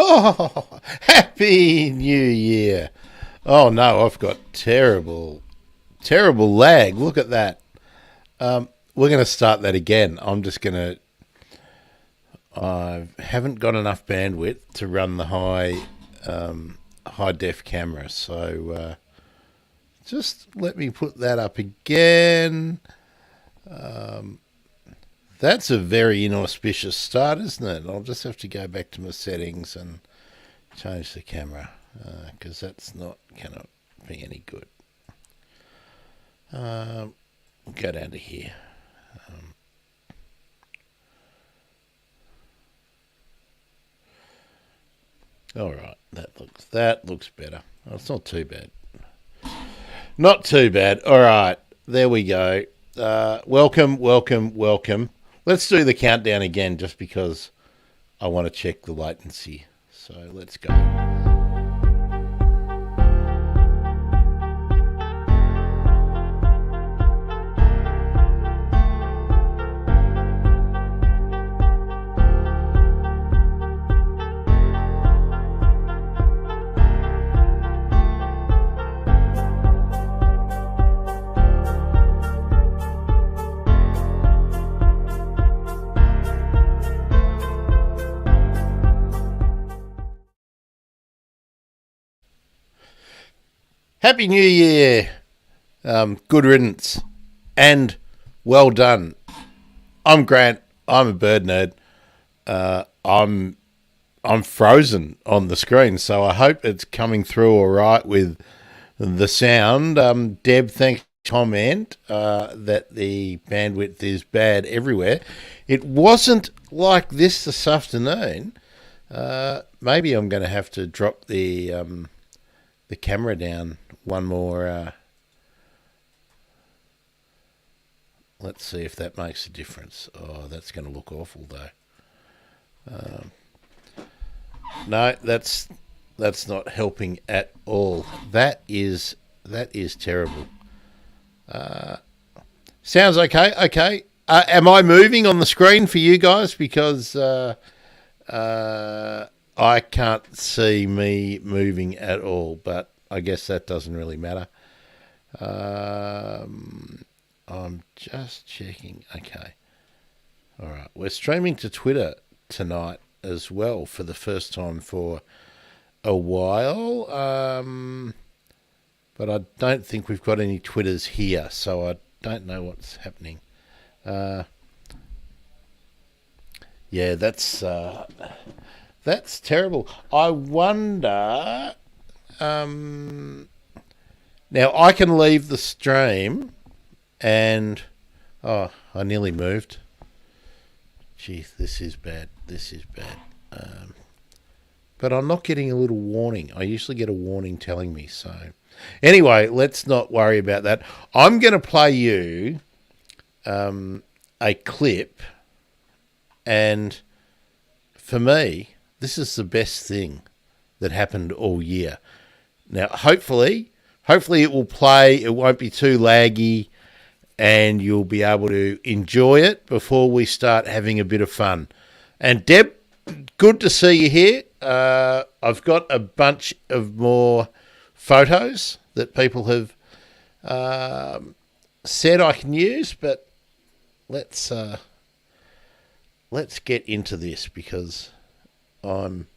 Oh, happy New Year. Oh no, I've got terrible lag. Look at that. We're going to start that again. I haven't got enough bandwidth to run the high def camera, so just let me put that up again. That's a very inauspicious start, isn't it? I'll just have to go back to my settings and change the camera, because that's cannot be any good. We'll go down to here. All right, that looks better. Oh, it's not too bad. Not too bad. All right, there we go. Welcome. Let's do the countdown again, just because I want to check the latency. So let's go. Happy New Year. Good riddance. And well done. I'm Grant. I'm a bird nerd. I'm I'm frozen on the screen, so I hope it's coming through all right with the sound. Deb, thanks comment that the bandwidth is bad everywhere. It wasn't like this afternoon. Maybe I'm going to have to drop the camera down one more. Let's see if that makes a difference. Oh, that's going to look awful though. No, that's not helping at all. That is terrible. Sounds okay. Okay. Am I moving on the screen for you guys? Because I can't see me moving at all, but I guess that doesn't really matter. I'm just checking. Okay. All right. We're streaming to Twitter tonight as well for the first time for a while. But I don't think we've got any Twitters here, so I don't know what's happening. Yeah, that's terrible. I wonder. Now I can leave the stream, and I nearly moved. Gee, this is bad. But I'm not getting a little warning. I usually get a warning telling me so. Anyway, let's not worry about that. I'm going to play you a clip, and for me, this is the best thing that happened all year. Now, hopefully it will play. It won't be too laggy, and you'll be able to enjoy it before we start having a bit of fun. And Deb, good to see you here. I've got a bunch of more photos that people have said I can use, but let's get into this because I'm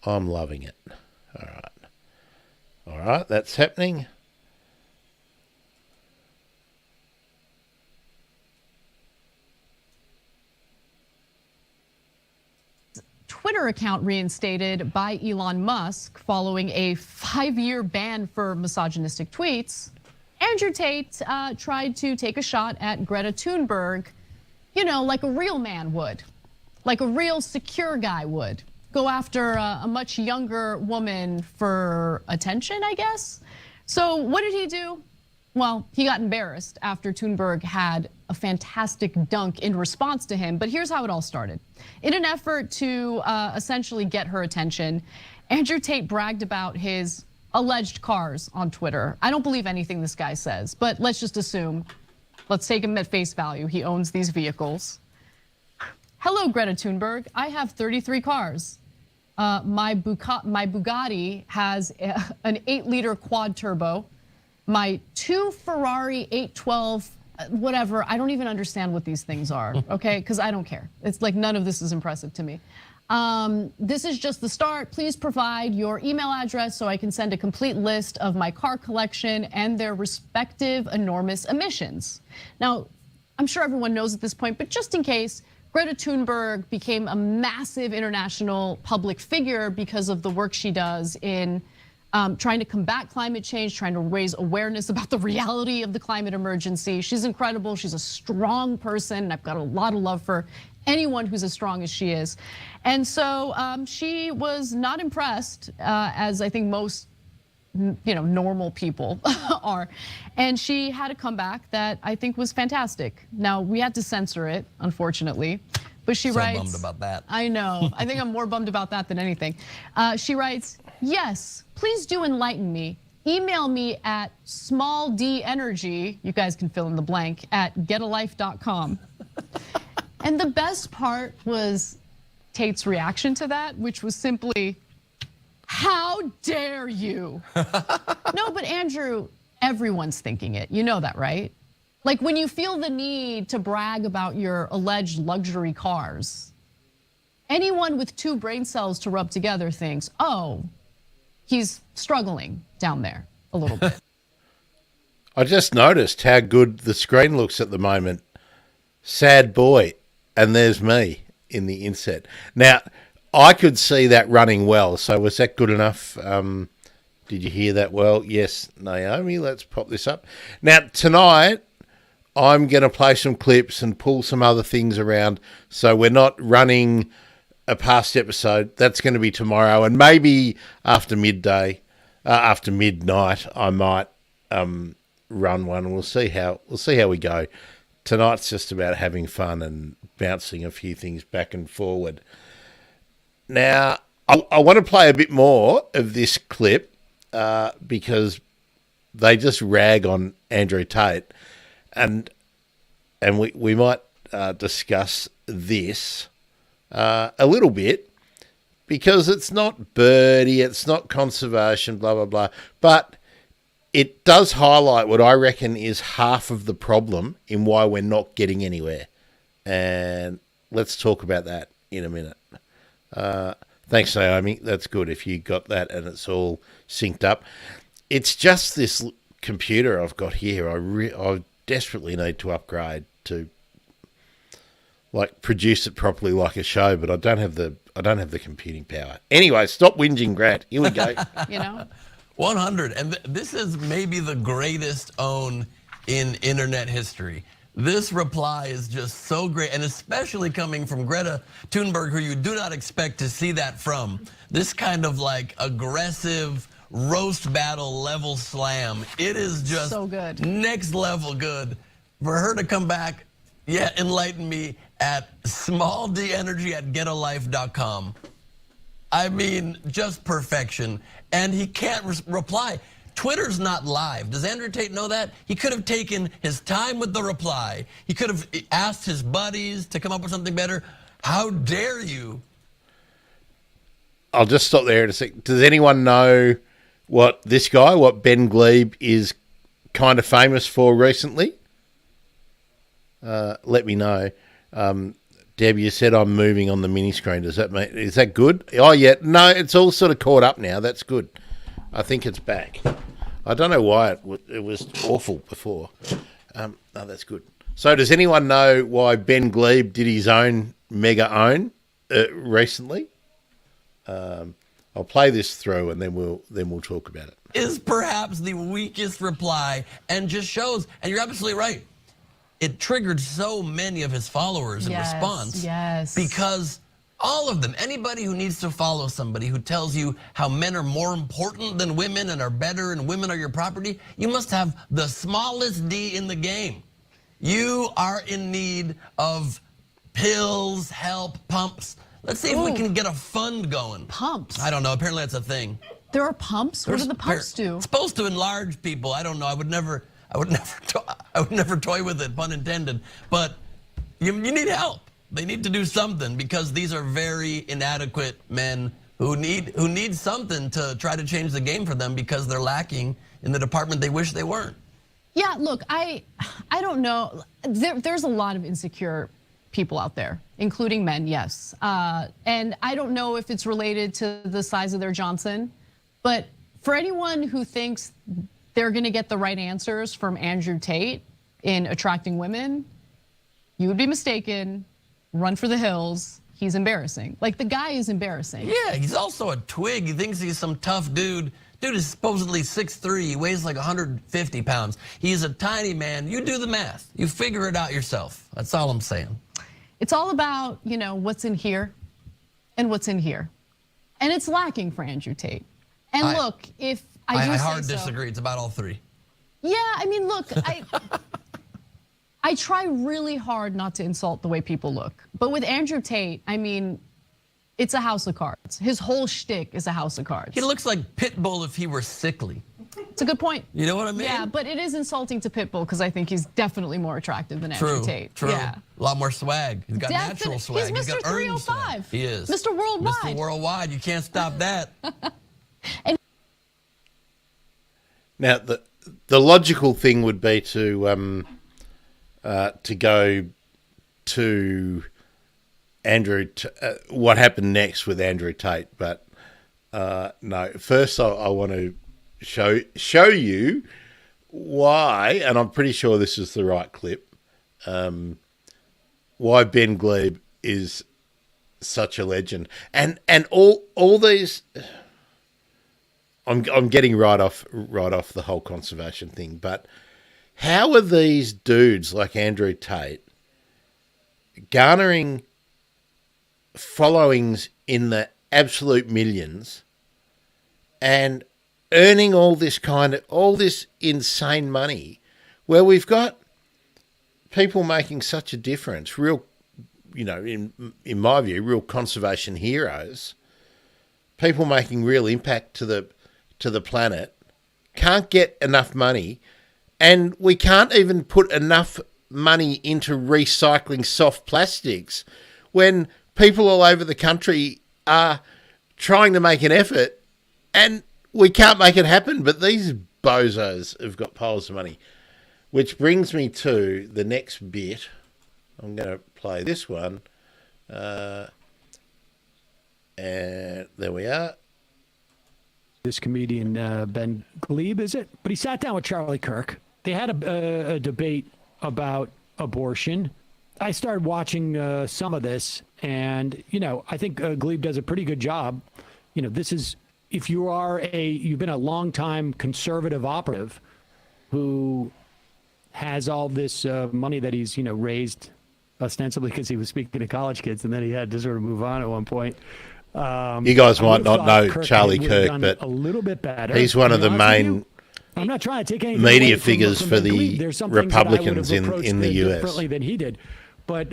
loving it. All right, that's happening. Twitter account reinstated by Elon Musk following a 5-year ban for misogynistic tweets. Andrew Tate tried to take a shot at Greta Thunberg, like a real man would, like a real secure guy would. Go after a much younger woman for attention, I guess. So what did he do? Well, he got embarrassed after Thunberg had a fantastic dunk in response to him. But here's how it all started. In an effort to essentially get her attention, Andrew Tate bragged about his alleged cars on Twitter. I don't believe anything this guy says, but let's just assume, let's take him at face value. He owns these vehicles. Hello, Greta Thunberg. I have 33 cars. My Bugatti has an 8-liter quad turbo. My 2 Ferrari 812, whatever, I don't even understand what these things are, okay? Because I don't care. It's like none of this is impressive to me. This is just the start. Please provide your email address so I can send a complete list of my car collection and their respective enormous emissions. Now, I'm sure everyone knows at this point, but just in case, Greta Thunberg became a massive international public figure because of the work she does in trying to combat climate change, trying to raise awareness about the reality of the climate emergency. She's incredible. She's a strong person. And I've got a lot of love for anyone who's as strong as she is. And so she was not impressed, as I think most normal people are. And she had a comeback that I think was fantastic. Now, we had to censor it, unfortunately. But she writes, bummed about that. I know. I think I'm more bummed about that than anything. She writes, yes, please do enlighten me. Email me at smallenergy, you guys can fill in the blank, at getalife.com. And the best part was Tate's reaction to that, which was simply, how dare you? No, but Andrew, everyone's thinking it. You know that, right? Like when you feel the need to brag about your alleged luxury cars, anyone with 2 brain cells to rub together thinks, oh, he's struggling down there a little bit. I just noticed how good the screen looks at the moment. Sad boy. And there's me in the inset. Now, I could see that running well. So was that good enough? Did you hear that well? Yes, Naomi. Let's pop this up. Now, tonight, I'm going to play some clips and pull some other things around. So we're not running a past episode. That's going to be tomorrow. And maybe after midnight, I might run one. We'll see how we go. Tonight's just about having fun and bouncing a few things back and forward. Now, I want to play a bit more of this clip because they just rag on Andrew Tate, and we might discuss this a little bit because it's not birdie, it's not conservation, blah, blah, blah, but it does highlight what I reckon is half of the problem in why we're not getting anywhere. And let's talk about that in a minute. Thanks, Naomi. That's good if you got that and it's all synced up. It's just this computer I've got here. I desperately need to upgrade to produce it properly like a show, but I don't have the computing power. Anyway, stop whinging, Grant. Here we go. 100, and this is maybe the greatest own in internet history. This reply is just so great, and especially coming from Greta Thunberg, who you do not expect to see that from. This kind of aggressive roast battle level slam. It is just so good. Next level good. For her to come back, enlighten me at smalldenergy@getalife.com. I mean, just perfection. And he can't reply. Twitter's not live. Does Andrew Tate know that? He could have taken his time with the reply. He could have asked his buddies to come up with something better. How dare you? I'll just stop there to say, does anyone know what Ben Glebe is kind of famous for recently? Let me know. Deb, you said I'm moving on the mini screen. Does that mean, is that good? Oh, yeah. No, it's all sort of caught up now. That's good. I think it's back. I don't know why it was awful before. No, that's good. So does anyone know why Ben Glebe did his own mega own recently? I'll play this through and then we'll talk about it. Is perhaps the weakest reply and just shows, and you're absolutely right, it triggered so many of his followers in response. Yes. Because all of them, anybody who needs to follow somebody who tells you how men are more important than women and are better and women are your property, you must have the smallest D in the game. You are in need of pills, help, pumps. Let's see if we can get a fund going. Pumps? I don't know. Apparently that's a thing. There are pumps? What do the pumps do? It's supposed to enlarge people. I don't know. I would never toy with it, pun intended. But you need help. They need to do something because these are very inadequate men who need something to try to change the game for them because they're lacking in the department they wish they weren't. Yeah, look, I don't know. There's a lot of insecure people out there, including men, yes. And I don't know if it's related to the size of their Johnson, but for anyone who thinks they're gonna get the right answers from Andrew Tate in attracting women, you would be mistaken. Run for the hills. He's embarrassing. Like, the guy is embarrassing. Yeah, he's also a twig. He thinks he's some tough dude. Dude is supposedly 6'3". He weighs like 150 pounds. He's a tiny man. You do the math. You figure it out yourself. That's all I'm saying. It's all about, what's in here and what's in here. And it's lacking for Andrew Tate. And look, if I hard disagree. It's about all three. Yeah, I mean, look, I try really hard not to insult the way people look. But with Andrew Tate, I mean, it's a house of cards. His whole shtick is a house of cards. He looks like Pitbull if he were sickly. It's a good point. You know what I mean? Yeah, but it is insulting to Pitbull because I think he's definitely more attractive than Andrew Tate. True. Yeah. A lot more swag. He's got natural swag. He's Mr. got 305. He is. Mr. Worldwide. Mr. Worldwide. You can't stop that. Now, the logical thing would be to go to Andrew, what happened next with Andrew Tate, but no. First, I want to show you why, and I'm pretty sure this is the right clip. Why Ben Glebe is such a legend, and all these. I'm getting right off the whole conservation thing, but how are these dudes like Andrew Tate garnering followings in the absolute millions and earning all this insane money, where we've got people making such a difference, real, in my view, real conservation heroes, people making real impact to the planet, can't get enough money, and we can't even put enough money into recycling soft plastics when people all over the country are trying to make an effort and we can't make it happen. But these bozos have got piles of money, which brings me to the next bit. I'm going to play this one. And there we are. This comedian, Ben Glebe, is it? But he sat down with Charlie Kirk. They had a debate about abortion. I started watching some of this, and, I think Glebe does a pretty good job. This is, if you've been a longtime conservative operative who has all this money that he's, raised ostensibly because he was speaking to college kids, and then he had to sort of move on at one point. You guys might not know Charlie Kirk, but a little bit better. He's one of the main I'm not trying to take anything media away figures from for the Glebe. There's some Republicans things that I would have in the approached US. differently than he did. But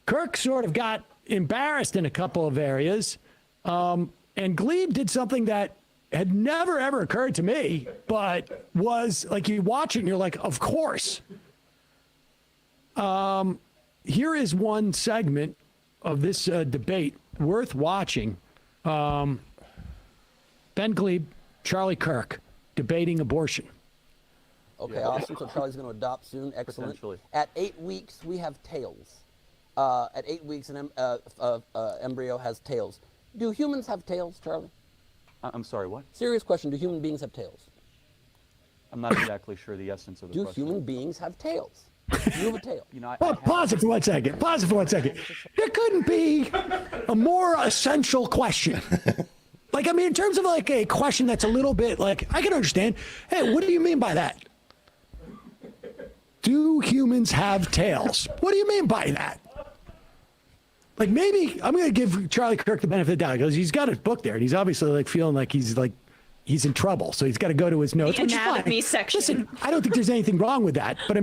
Kirk sort of got embarrassed in a couple of areas. And Glebe did something that had never, ever occurred to me, but was like, you watch it and you're like, of course. Here is one segment of this debate worth watching. Ben Glebe, Charlie Kirk, debating abortion. Okay, awesome. So Charlie's going to adopt soon. Excellent. Potentially. At 8 weeks, we have tails. At 8 weeks, an embryo has tails. Do humans have tails, Charlie? I'm sorry, what? Serious question. Do human beings have tails? I'm not exactly sure the essence of the Do question. human beings have tails? Do you have a tail? Pause it for 1 second. Pause it for 1 second. There couldn't be a more essential question. In terms of like a question that's a little bit like, I can understand. Hey, what do you mean by that? Do humans have tails? What do you mean by that? Like, maybe I'm going to give Charlie Kirk the benefit of the doubt because he's got his book there and he's obviously feeling like he's in trouble. So he's got to go to his notes. The anatomy section. Listen, I don't think there's anything wrong with that. But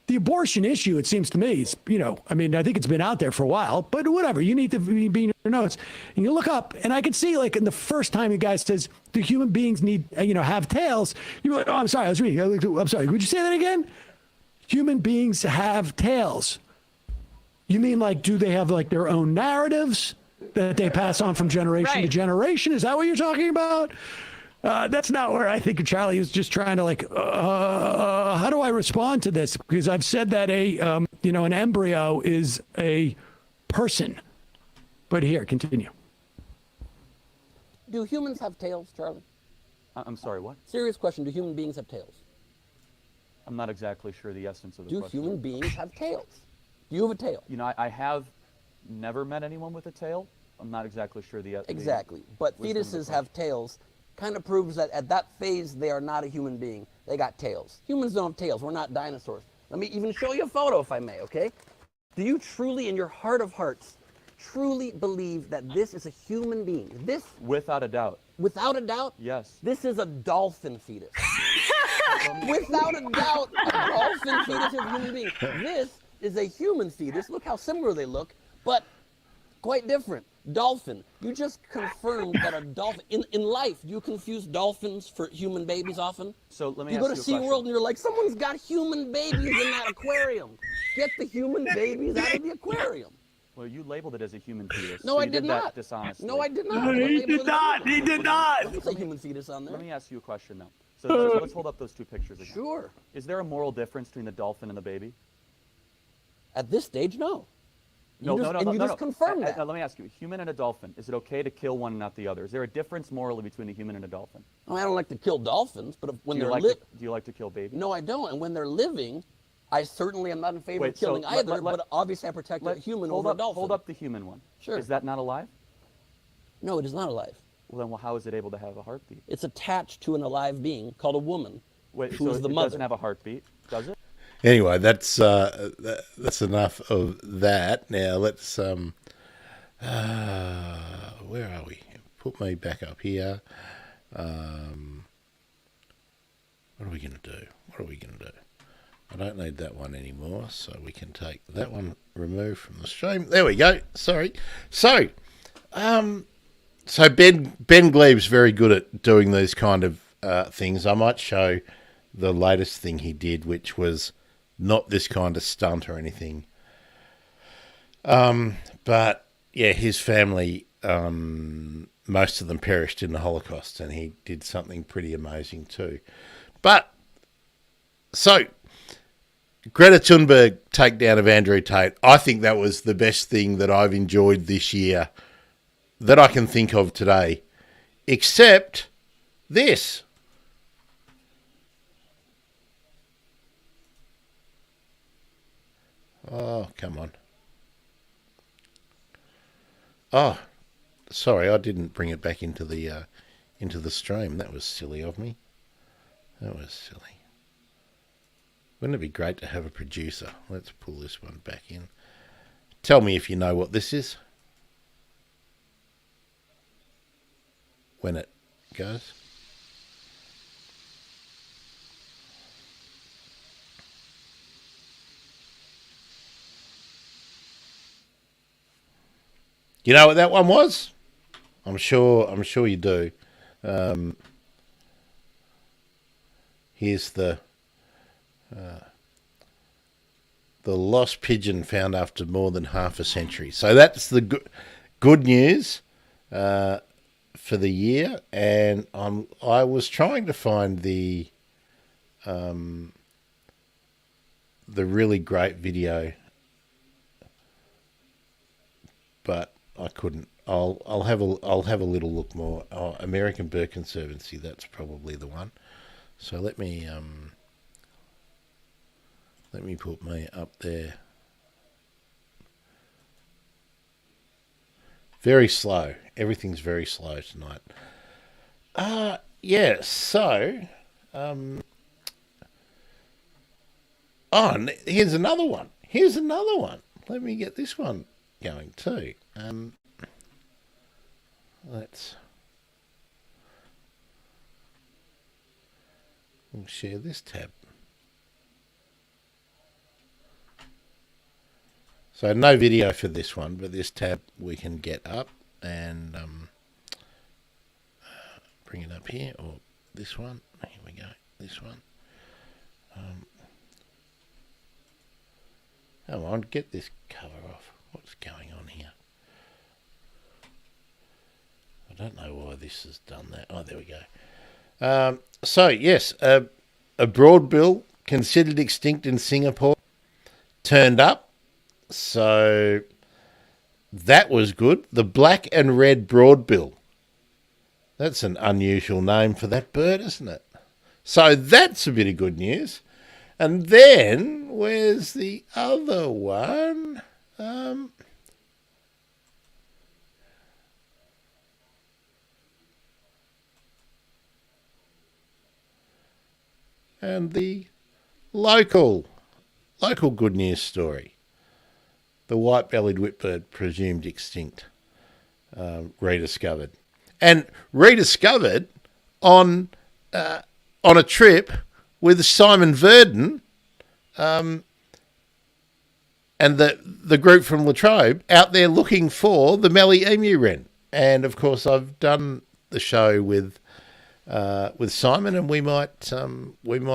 the abortion issue, it seems to me, is, I think it's been out there for a while, but whatever. You need to be in your notes. And you look up, and I can see, in the first time you guys says, do human beings need, have tails? You're like, oh, I'm sorry, I was reading. I'm sorry, would you say that again? Human beings have tails. You mean, do they have, their own narratives that they pass on from generation to generation? Is that what you're talking about? That's not where I think Charlie was just trying to how do I respond to this? Because I've said that an embryo is a person. But here, continue. Do humans have tails, Charlie? I'm sorry, what? Serious question. Do human beings have tails? I'm not exactly sure the essence of the Do question. human beings have tails? Do you have a tail? I have never met anyone with a tail. I'm not exactly sure the Exactly. But wisdom of the fetuses have tails. Kind of proves that at that phase, they are not a human being. They got tails. Humans don't have tails. We're not dinosaurs. Let me even show you a photo, if I may, okay? Do you truly, in your heart of hearts, truly believe that this is a human being? This, Without a doubt. without a doubt, Yes. this is a dolphin fetus. Without a doubt, a dolphin fetus is a human being. This is a human fetus. Look how similar they look, but quite different. Dolphin. You just confirmed that a dolphin, in life, do you confuse dolphins for human babies often? So let me You ask go to you a question. SeaWorld and you're like, someone's got human babies in that aquarium. Get the human babies out of the aquarium. Well, you labeled it as a human fetus. No, so I you did that not. dishonestly. No, I did not. He did not. He did not. There's a human fetus on there. Let me ask you a question, though. So let's hold up those two pictures again. Sure. Is there a moral difference between the dolphin and the baby? At this stage, no. No. You just confirmed that. Let me ask you, human and a dolphin, is it okay to kill one and not the other? Is there a difference morally between a human and a dolphin? I don't like to kill dolphins, but when Do they're you living, like to kill babies? no, I don't. And when they're living, I certainly am not in favor of Wait, so killing let- either, let- but obviously I protect a human hold over up, a dolphin. Hold up the human one. Sure. Is that not alive? No, it is not alive. Well, then how is it able to have a heartbeat? It's attached to an alive being called a woman, Wait, who so is the it mother. doesn't have a heartbeat, does it? Anyway, that's enough of that. Now let's where are we? Put me back up here. What are we going to do? I don't need that one anymore, so we can take that one removed from the stream. There we go. Sorry. So Ben Glebe's very good at doing these kind of things. I might show the latest thing he did, which was not this kind of stunt or anything. But yeah, his family, most of them perished in the Holocaust, and he did something pretty amazing too. But so Greta Thunberg takedown of Andrew Tate, I think that was the best thing that I've enjoyed this year that I can think of today, except this. Oh, come on. Oh, sorry, I didn't bring it back into the stream. That was silly of me. That was silly. Wouldn't it be great to have a producer? Let's pull this one back in. Tell me if you know what this is when it goes. You know what that one was? I'm sure you do. Here's the lost pigeon found after more than half a century. So that's the good news for the year. And I was trying to find the really great video, but I couldn't. I'll have a little look more. Oh, American Bird Conservancy. That's probably the one. So let me put me up there. Very slow. Everything's very slow tonight. Yeah. So, here's another one. Let me get this one going too. We'll share this tab. So no video for this one, but this tab we can get up and bring it up here, or this one. Here we go. This one. Come on, get this cover off. What's going on here? I don't know why this has done that. Oh, there we go. So, yes, a broadbill considered extinct in Singapore turned up. So that was good. The black and red broadbill. That's an unusual name for that bird, isn't it? So that's a bit of good news. And then, where's the other one? And the local good news story. The white-bellied whipbird presumed extinct, rediscovered. And rediscovered on a trip with Simon Verdon and the group from La Trobe out there looking for the Mallee emu wren. And, of course, I've done the show with Simon, and we might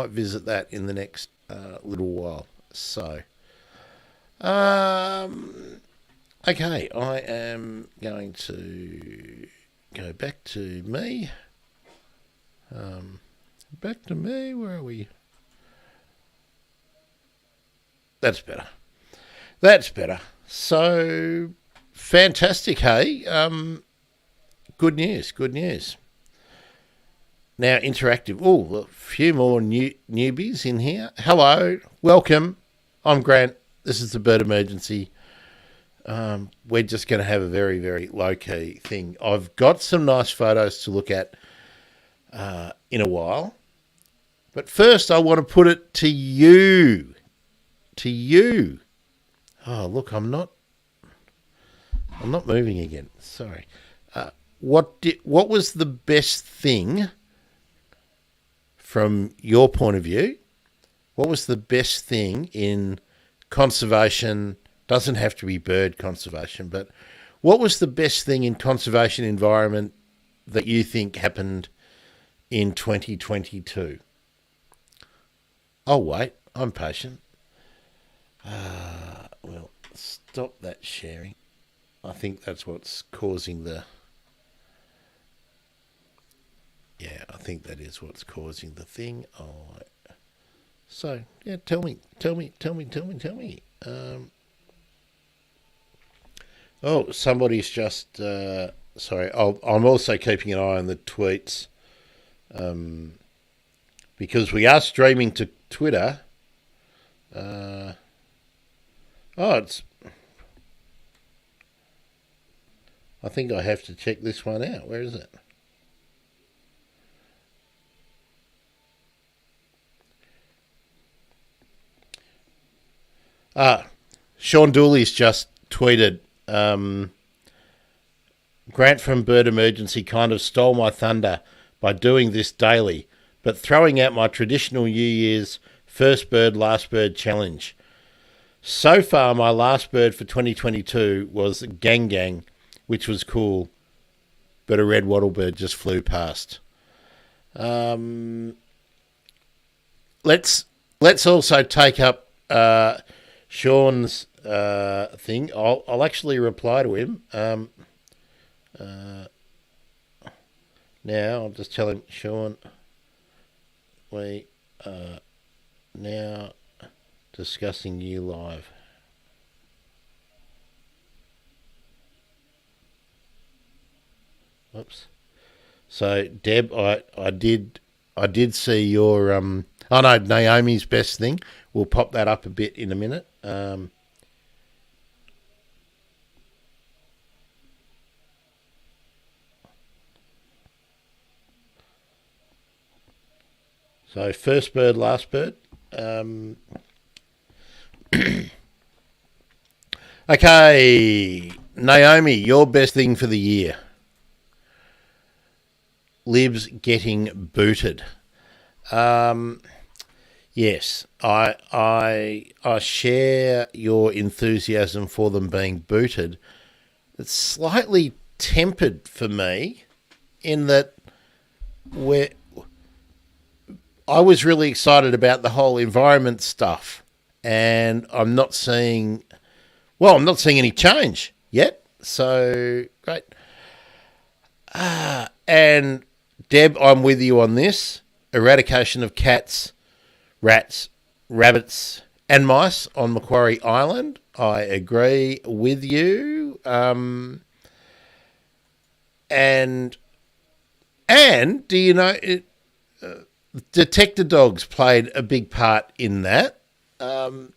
visit that in the next little while. So, okay, I am going to go back to me. Where are we? That's better. So, fantastic, hey? Good news. Now, interactive. Oh, a few more newbies in here. Hello, welcome. I'm Grant. This is the Bird Emergency. We're just going to have a very, very low-key thing. I've got some nice photos to look at in a while. But first, I want to put it to you. To you. Oh, look, I'm not moving again. Sorry. What was the best thing from your point of view? What was the best thing in conservation? Doesn't have to be bird conservation, but what was the best thing in conservation environment that you think happened in 2022? Oh, wait, I'm patient. Well, stop that sharing. I think that's what's causing the... Yeah, I think that is what's causing the thing. So, yeah, tell me. Somebody's just... sorry, I'm also keeping an eye on the tweets because we are streaming to Twitter. It's... I think I have to check this one out. Where is it? Sean Dooley's just tweeted, Grant from Bird Emergency kind of stole my thunder by doing this daily, but throwing out my traditional New Year's first bird, last bird challenge. So far, my last bird for 2022 was Gang Gang, which was cool, but a red wattlebird just flew past. Let's also take up Sean's thing. I'll actually reply to him. Now I'll just tell him, Sean, we are now discussing you live. Whoops. So Deb, I did see your Naomi's best thing. We'll pop that up a bit in a minute. So first bird, last bird. Okay, Naomi, your best thing for the year. Libs getting booted. Yes, I share your enthusiasm for them being booted. It's slightly tempered for me in that I was really excited about the whole environment stuff, and I'm not seeing any change yet. So great. And Deb, I'm with you on this. Eradication of cats, rats, rabbits, and mice on Macquarie Island. I agree with you. And do you know detector dogs played a big part in that? Do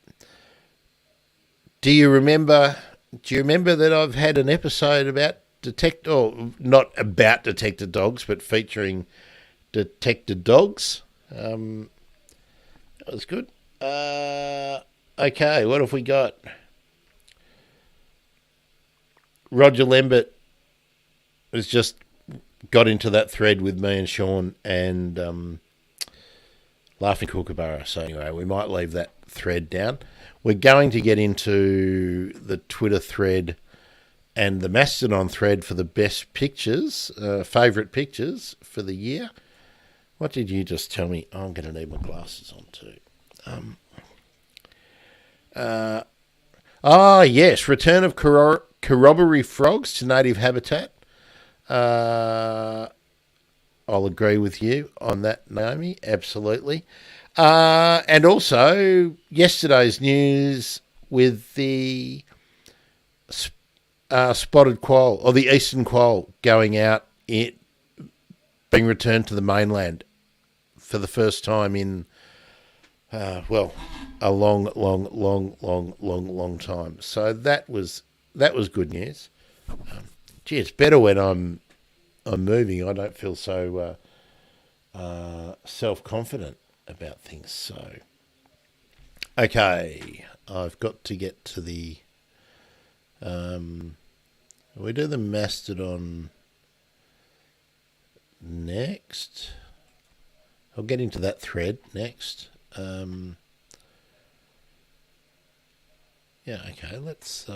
you remember that I've had an episode about not about detector dogs, but featuring detector dogs? That was good. Okay, what have we got? Roger Lambert has just got into that thread with me and Sean and Laughing Kookaburra. So anyway, we might leave that thread down. We're going to get into the Twitter thread and the Mastodon thread for the best pictures, favourite pictures for the year. What did you just tell me? Oh, I'm going to need my glasses on too. Yes, return of corroboree frogs to native habitat. I'll agree with you on that, Naomi, absolutely. And also, yesterday's news with the spotted quoll, or the eastern quoll, going out, being returned to the mainland for the first time in well, a long time. So that was good news. Gee, it's better when I'm moving. I don't feel so self-confident about things. So, okay, I've got to get to the. We do the Mastodon next. I'll get into that thread next. Yeah, okay. Let's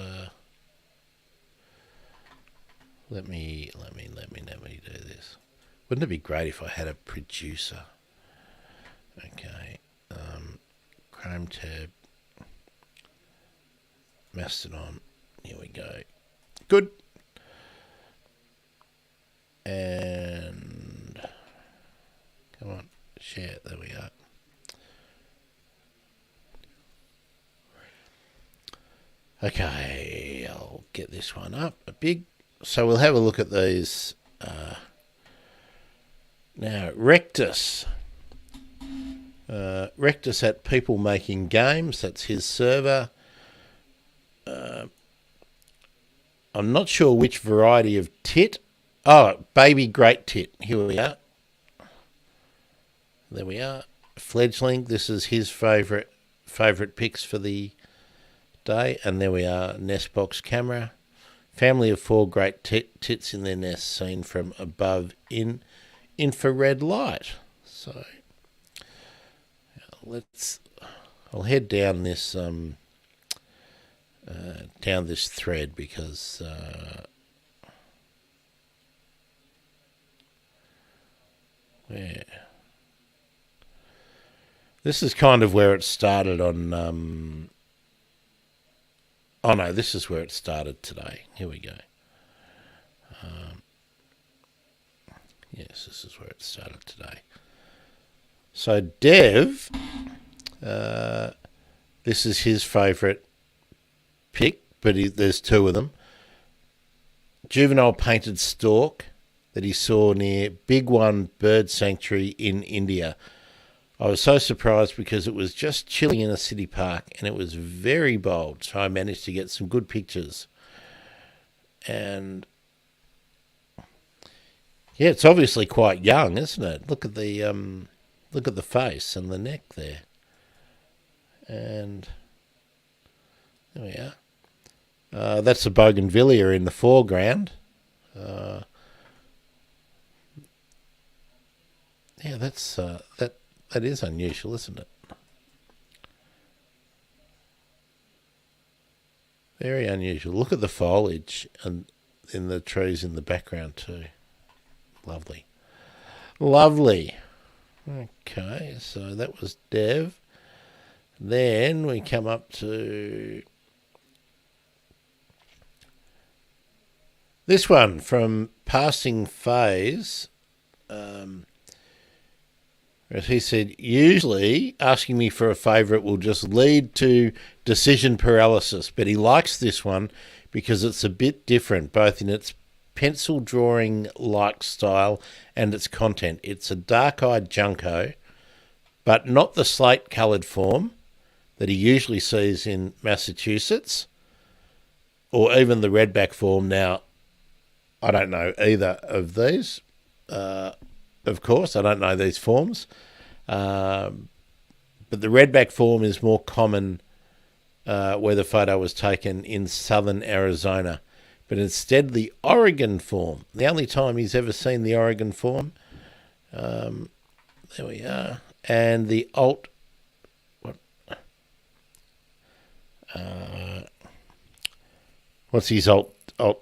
let me do this. Wouldn't it be great if I had a producer? Okay, Chrome tab, Mastodon. Here we go. Good. And come on, share. There we are. Okay, I'll get this one up a big. So we'll have a look at these. Now, Rectus. Rectus at People Making Games. That's his server. I'm not sure which variety of tit. Oh, baby great tit. Here we are. There we are. Fledgling. This is his favourite picks for the day. And there we are. Nestbox camera. Family of 4 great tits in their nest seen from above in infrared light. So I'll head down this thread because this is kind of where it started on. Oh no, this is where it started today. Here we go. Yes, this is where it started today. So Dev, this is his favourite pick, but there's 2 of them. Juvenile painted stork that he saw near Big One Bird Sanctuary in India. I was so surprised because it was just chilling in a city park and it was very bold, so I managed to get some good pictures. And yeah, it's obviously quite young, isn't it? Look at the face and the neck there. And there we are. That's a bougainvillea in the foreground. Yeah, that's that is unusual, isn't it? Very unusual. Look at the foliage and in the trees in the background too. Lovely. Lovely. Okay, so that was Dev. Then we come up to this one from Passing Phase. As he said, usually asking me for a favourite will just lead to decision paralysis, but he likes this one because it's a bit different, both in its pencil drawing-like style and its content. It's a dark-eyed Junco, but not the slate-coloured form that he usually sees in Massachusetts, or even the redback form. Now, I don't know either of these. Of course, I don't know these forms. But the redback form is more common where the photo was taken in southern Arizona. But instead, the Oregon form, the only time he's ever seen the Oregon form. There we are. And the what's his alt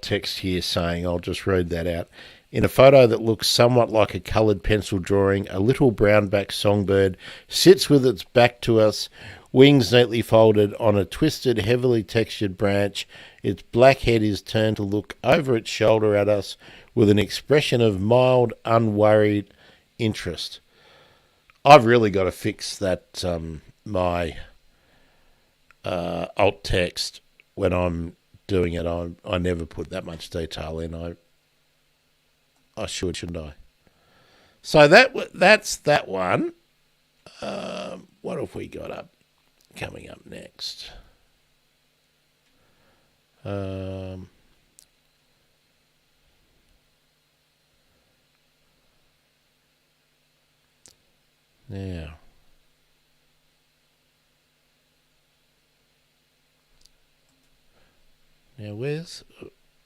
text here saying? I'll just read that out. In a photo that looks somewhat like a coloured pencil drawing, a little brown-backed songbird sits with its back to us, wings neatly folded on a twisted, heavily textured branch. Its black head is turned to look over its shoulder at us with an expression of mild, unworried interest. I've really got to fix that, my alt text when I'm doing it. I never put that much detail in. I should, shouldn't I? So that's that one. what have we got up coming up next? Now, where's...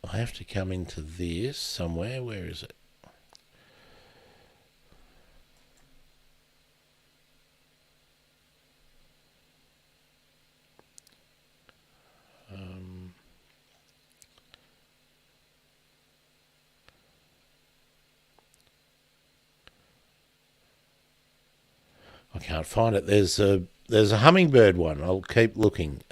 I have to come into this somewhere. Where is it? I can't find it. There's a hummingbird one. I'll keep looking.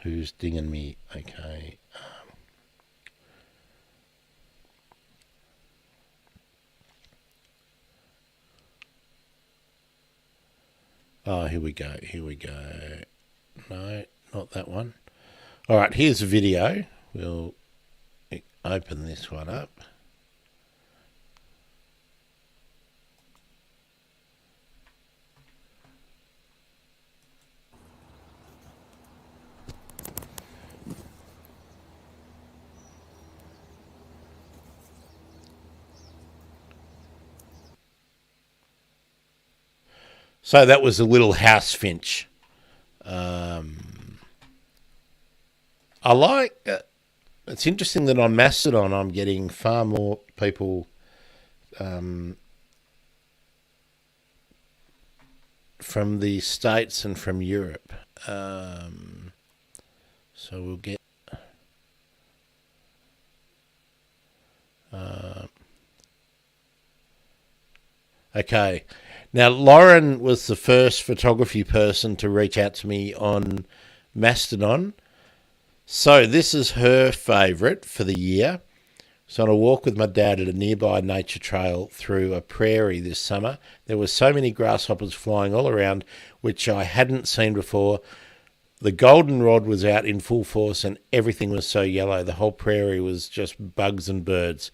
Who's dinging me? Okay. Oh, here we go. Here we go. No, not that one. All right, here's a video. We'll open this one up. So that was a little house finch. I like... it's interesting that on Mastodon I'm getting far more people from the States and from Europe. So we'll get... okay. Now, Lauren was the first photography person to reach out to me on Mastodon. So this is her favourite for the year. So on a walk with my dad at a nearby nature trail through a prairie this summer, there were so many grasshoppers flying all around, which I hadn't seen before. The goldenrod was out in full force and everything was so yellow. The whole prairie was just bugs and birds.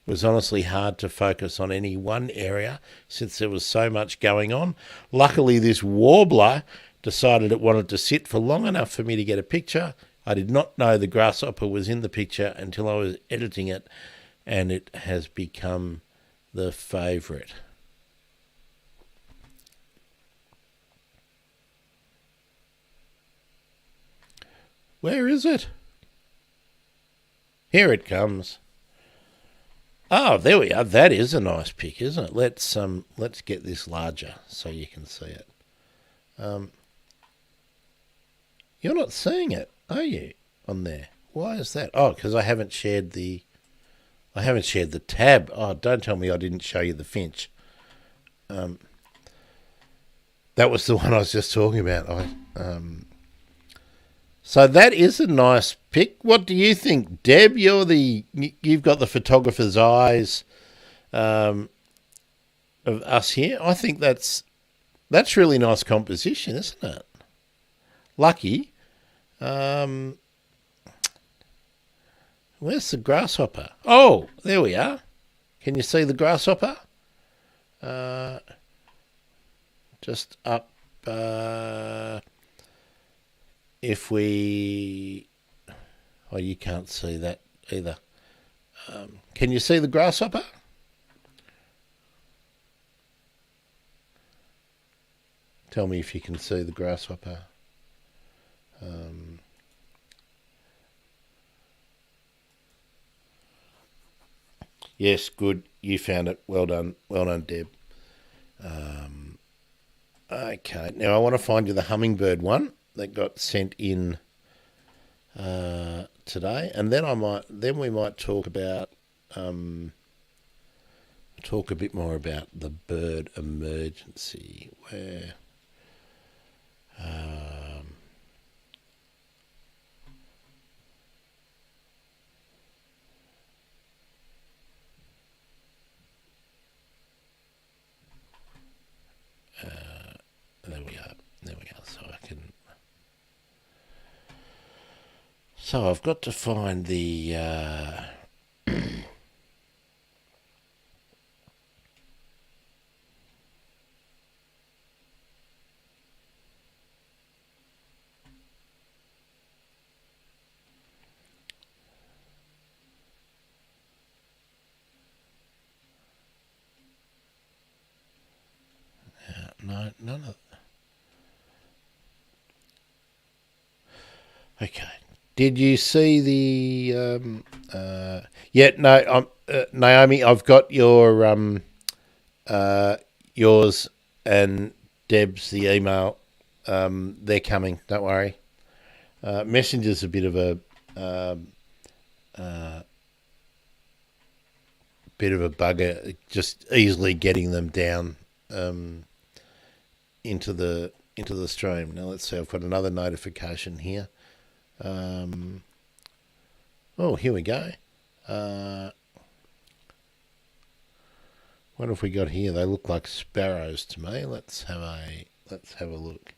It was honestly hard to focus on any one area since there was so much going on. Luckily, this warbler decided it wanted to sit for long enough for me to get a picture. I did not know the grasshopper was in the picture until I was editing it, and it has become the favourite. Where is it? Here it comes. Oh, there we are. That is a nice pic, isn't it? Let's get this larger so you can see it. You're not seeing it, are you, on there? Why is that? Oh, because I haven't shared the tab. Oh, don't tell me I didn't show you the finch. That was the one I was just talking about. So that is a nice pic. What do you think, Deb? You've got the photographer's eyes of us here. I think that's really nice composition, isn't it? Lucky. Where's the grasshopper? Oh, there we are. Can you see the grasshopper? Just up. If we... Oh, you can't see that either. Can you see the grasshopper? Tell me if you can see the grasshopper. Yes, good. You found it. Well done. Well done, Deb. Okay, now I want to find you the hummingbird one that got sent in today, and then we might talk about talk a bit more about the bird emergency. Where there we are. So So I've got to find the. No, none of. Okay. Did you see the? Yeah, no. Naomi, I've got your yours and Deb's the email. They're coming. Don't worry. Messenger's a bit of a bugger. Just easily getting them down into the stream. Now let's see. I've got another notification here. Oh, here we go. What have we got here? They look like sparrows to me. Let's have a look.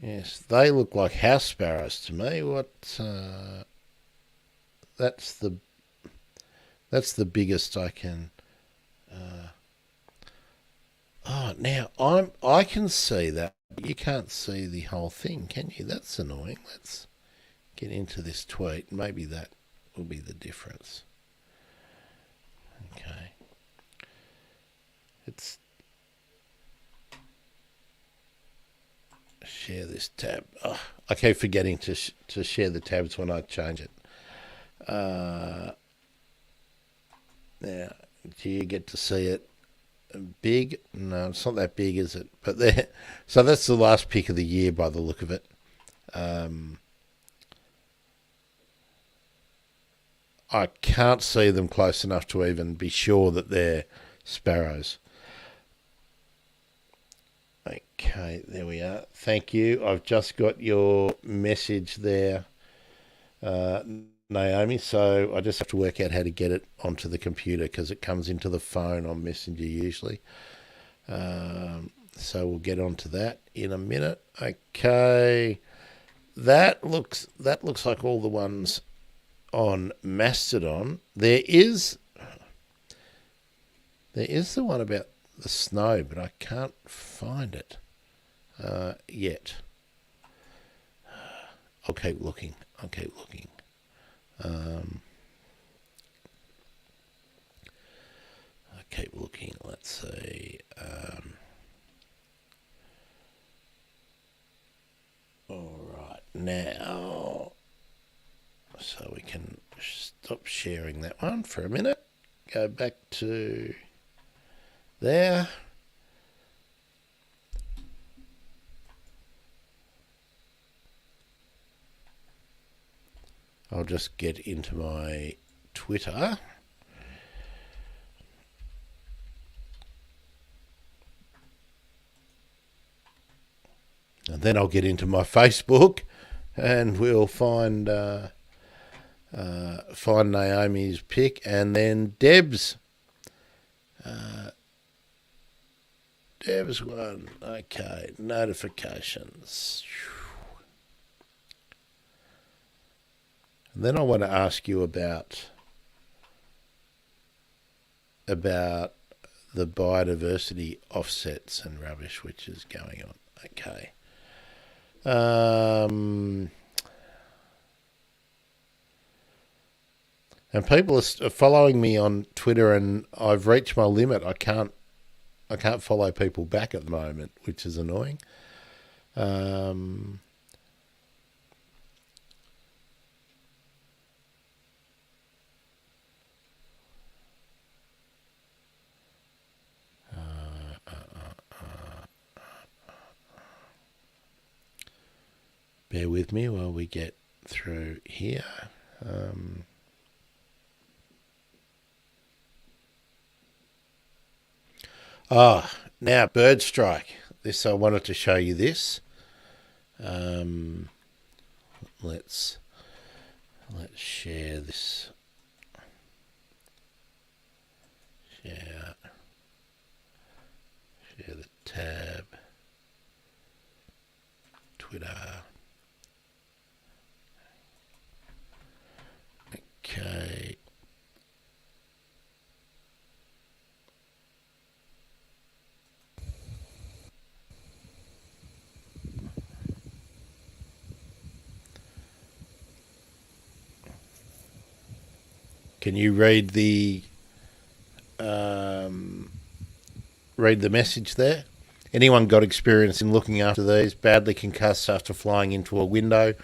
Yes, they look like house sparrows to me. That's the biggest I can. Now I can see that. You can't see the whole thing, can you? That's annoying. Let's get into this tweet. Maybe that will be the difference. Okay. Let's share this tab. Oh, I keep forgetting to share the tabs when I change it. Now, do you get to see it big? No, it's not that big, is it? But there. So that's the last pick of the year by the look of it. I can't see them close enough to even be sure that they're sparrows. Okay, there we are. Thank you. I've just got your message there, Naomi. So I just have to work out how to get it onto the computer because it comes into the phone on Messenger usually. So we'll get onto that in a minute. Okay, that looks like all the ones on Mastodon. There is the one about the snow, but I can't find it yet. I'll keep looking. I keep looking. Let's see. All right, now, so we can stop sharing that one for a minute. Go back to there. I'll just get into my Twitter. And then I'll get into my Facebook and we'll find Naomi's pick and then Deb's. Deb's one. Okay, notifications. And then I want to ask you about the biodiversity offsets and rubbish which is going on. Okay. And people are following me on Twitter, and I've reached my limit. I can't follow people back at the moment, which is annoying. Bear with me while we get through here. Now Bird Strike. I wanted to show you this. Let's share this. Share. tab, Twitter. Okay. Can you read the message there? Anyone got experience in looking after these? Badly concussed after flying into a window.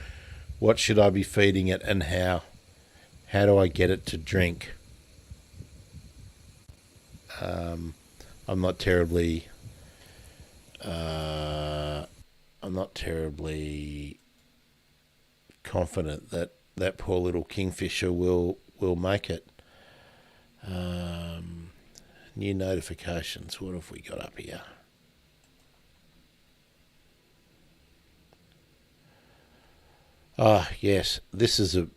What should I be feeding it and how? How do I get it to drink? I'm not terribly confident that that poor little kingfisher will make it. New notifications. What have we got up here? Ah, yes. This is a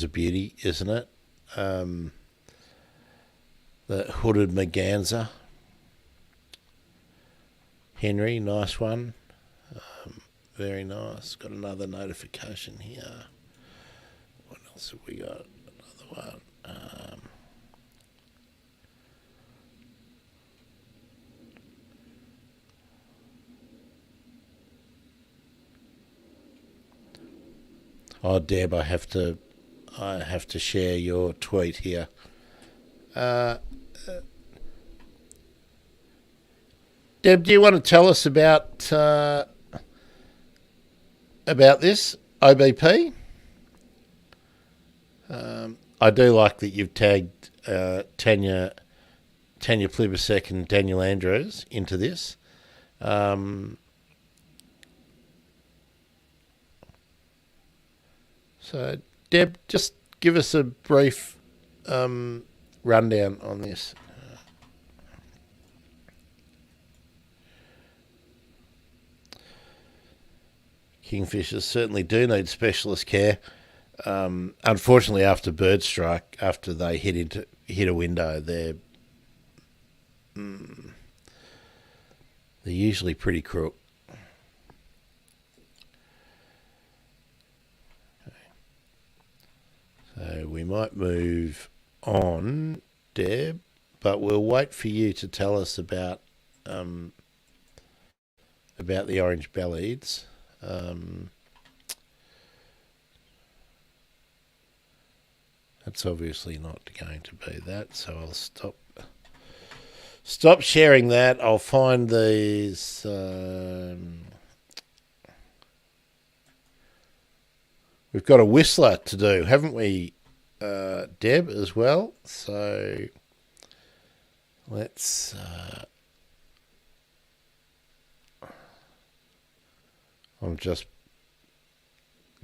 beauty, isn't it? The hooded merganser. Henry, nice one. Very nice. Got another notification here. What else have we got? Another one. Oh, Deb, I have to share your tweet here. Deb, do you want to tell us about this OBP? I do like that you've tagged Tanya Plibersek and Daniel Andrews into this. So, Deb, just give us a brief rundown on this. Kingfishers certainly do need specialist care. Unfortunately, after bird strike, after they hit a window, they're usually pretty crook. So we might move on, Deb, but we'll wait for you to tell us about the orange bellieds. That's obviously not going to be that, so I'll stop sharing that. I'll find these. We've got a whistler to do, haven't we, Deb, as well? So let's. I'm just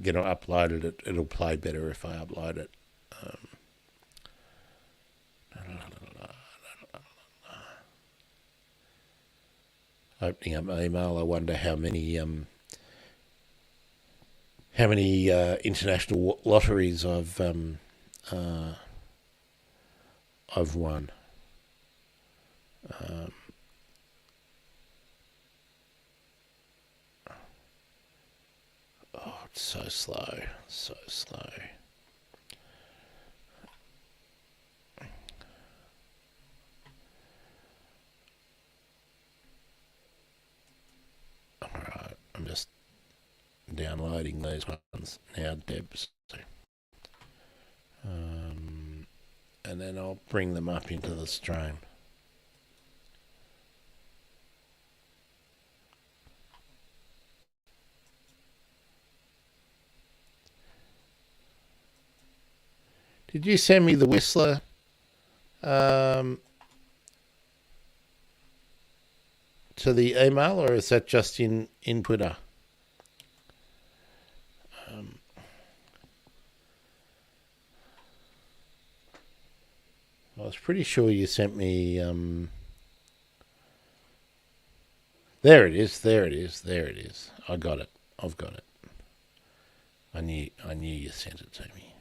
going to upload it. It'll play better if I upload it. Opening up my email, I wonder how many international lotteries I've won. Oh, it's so slow, so slow. All right, I'm just downloading these ones now, Deb. And then I'll bring them up into the stream. Did you send me the Whistler? To the email, or is that just in Twitter? I was pretty sure you sent me. There it is. There it is. There it is. I got it. I've got it. I knew you sent it to me.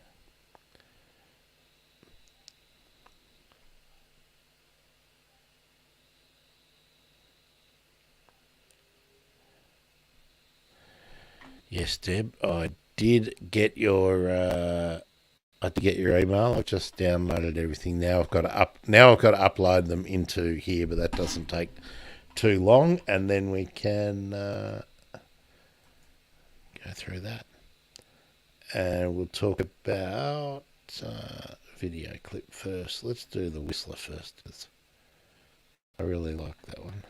Yes, Deb, I did get your email. I've just downloaded everything. Now I've got to upload them into here, but that doesn't take too long, and then we can go through that. And we'll talk about video clip first. Let's do the Whistler first, 'cause I really like that one.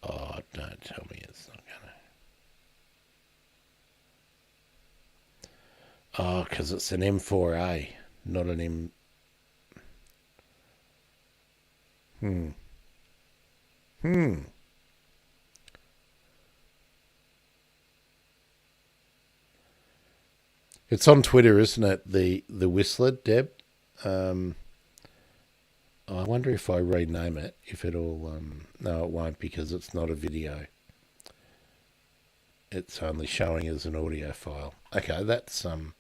Oh, don't tell me it's not gonna. Oh, because it's an M4A, not an M. It's on Twitter, isn't it? The Whistler, Deb. I wonder if I rename it, if it'll. No, it won't, because it's not a video. It's only showing as an audio file. Okay, that's not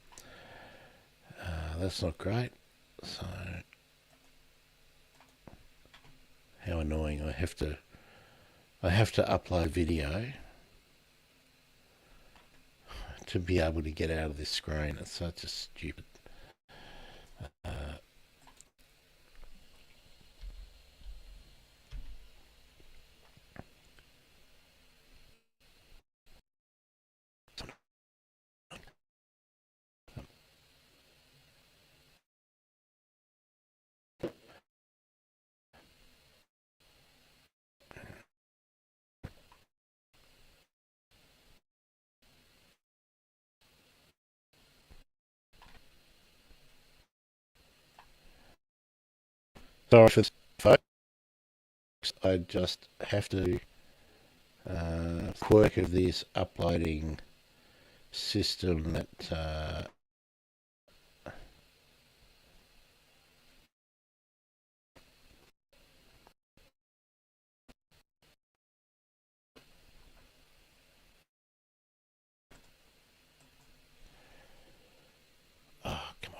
great. So, how annoying! I have to upload video to be able to get out of this screen. It's such a stupid. Sorry for this, folks. I just have to quirk of this uploading system that oh, come on.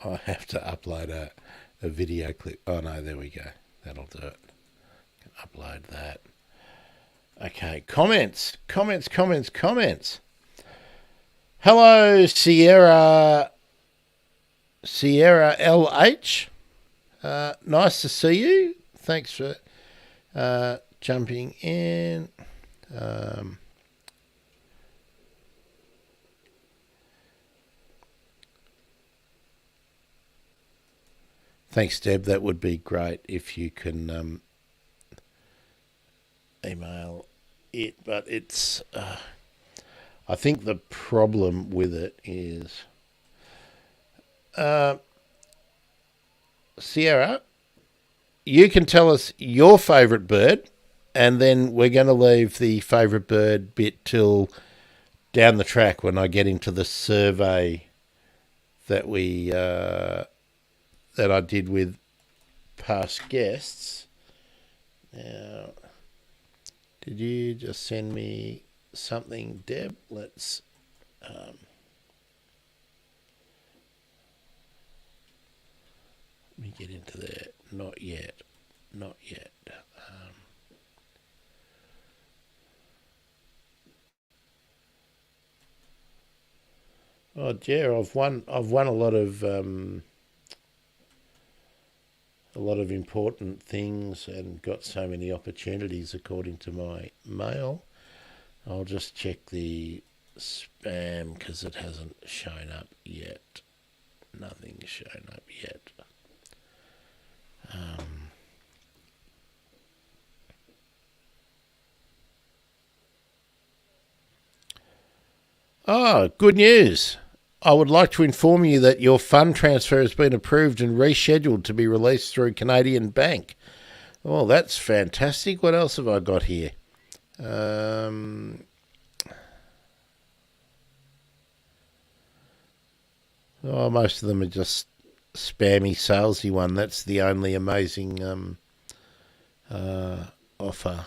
I have to upload a video clip. Oh no, there we go. That'll do it. Upload that. Okay, comments. Hello, Sierra LH. Nice to see you. Thanks for jumping in. Thanks, Deb. That would be great if you can email it. But it's, I think the problem with it is, Sierra, you can tell us your favourite bird, and then we're going to leave the favourite bird bit till down the track when I get into the survey that we that I did with past guests. Now, did you just send me something, Deb? Let's let me get into there. Not yet. Oh dear, I've won a lot of important things and got so many opportunities according to my mail. I'll just check the spam because it hasn't shown up yet. Nothing's shown up yet. Oh, good news. I would like to inform you that your fund transfer has been approved and rescheduled to be released through Canadian Bank. Oh, that's fantastic. What else have I got here? Oh, most of them are just spammy, salesy one. That's the only amazing offer.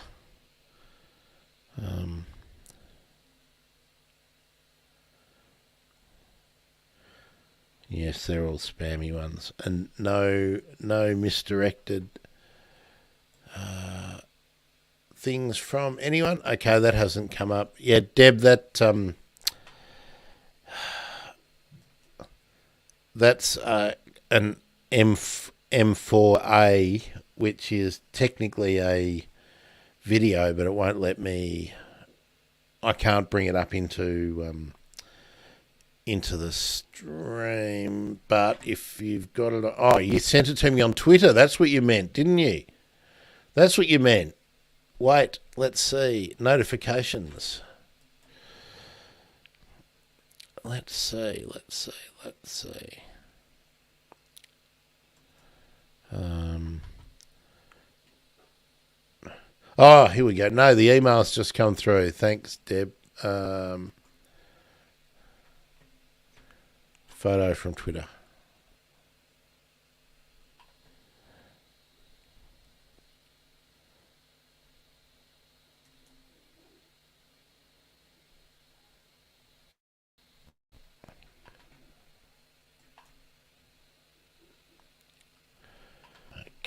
Yes, they're all spammy ones, and no misdirected things from anyone. Okay, that hasn't come up. Yeah, Deb, that's an M4A, which is technically a video, but it won't let me. I can't bring it up into the stream. But if you've got it, oh, you sent it to me on Twitter. That's what you meant, didn't you? That's what you meant. Wait, let's see. Notifications. Let's see. Oh, here we go. No, the email's just come through. Thanks, Deb. Photo from Twitter.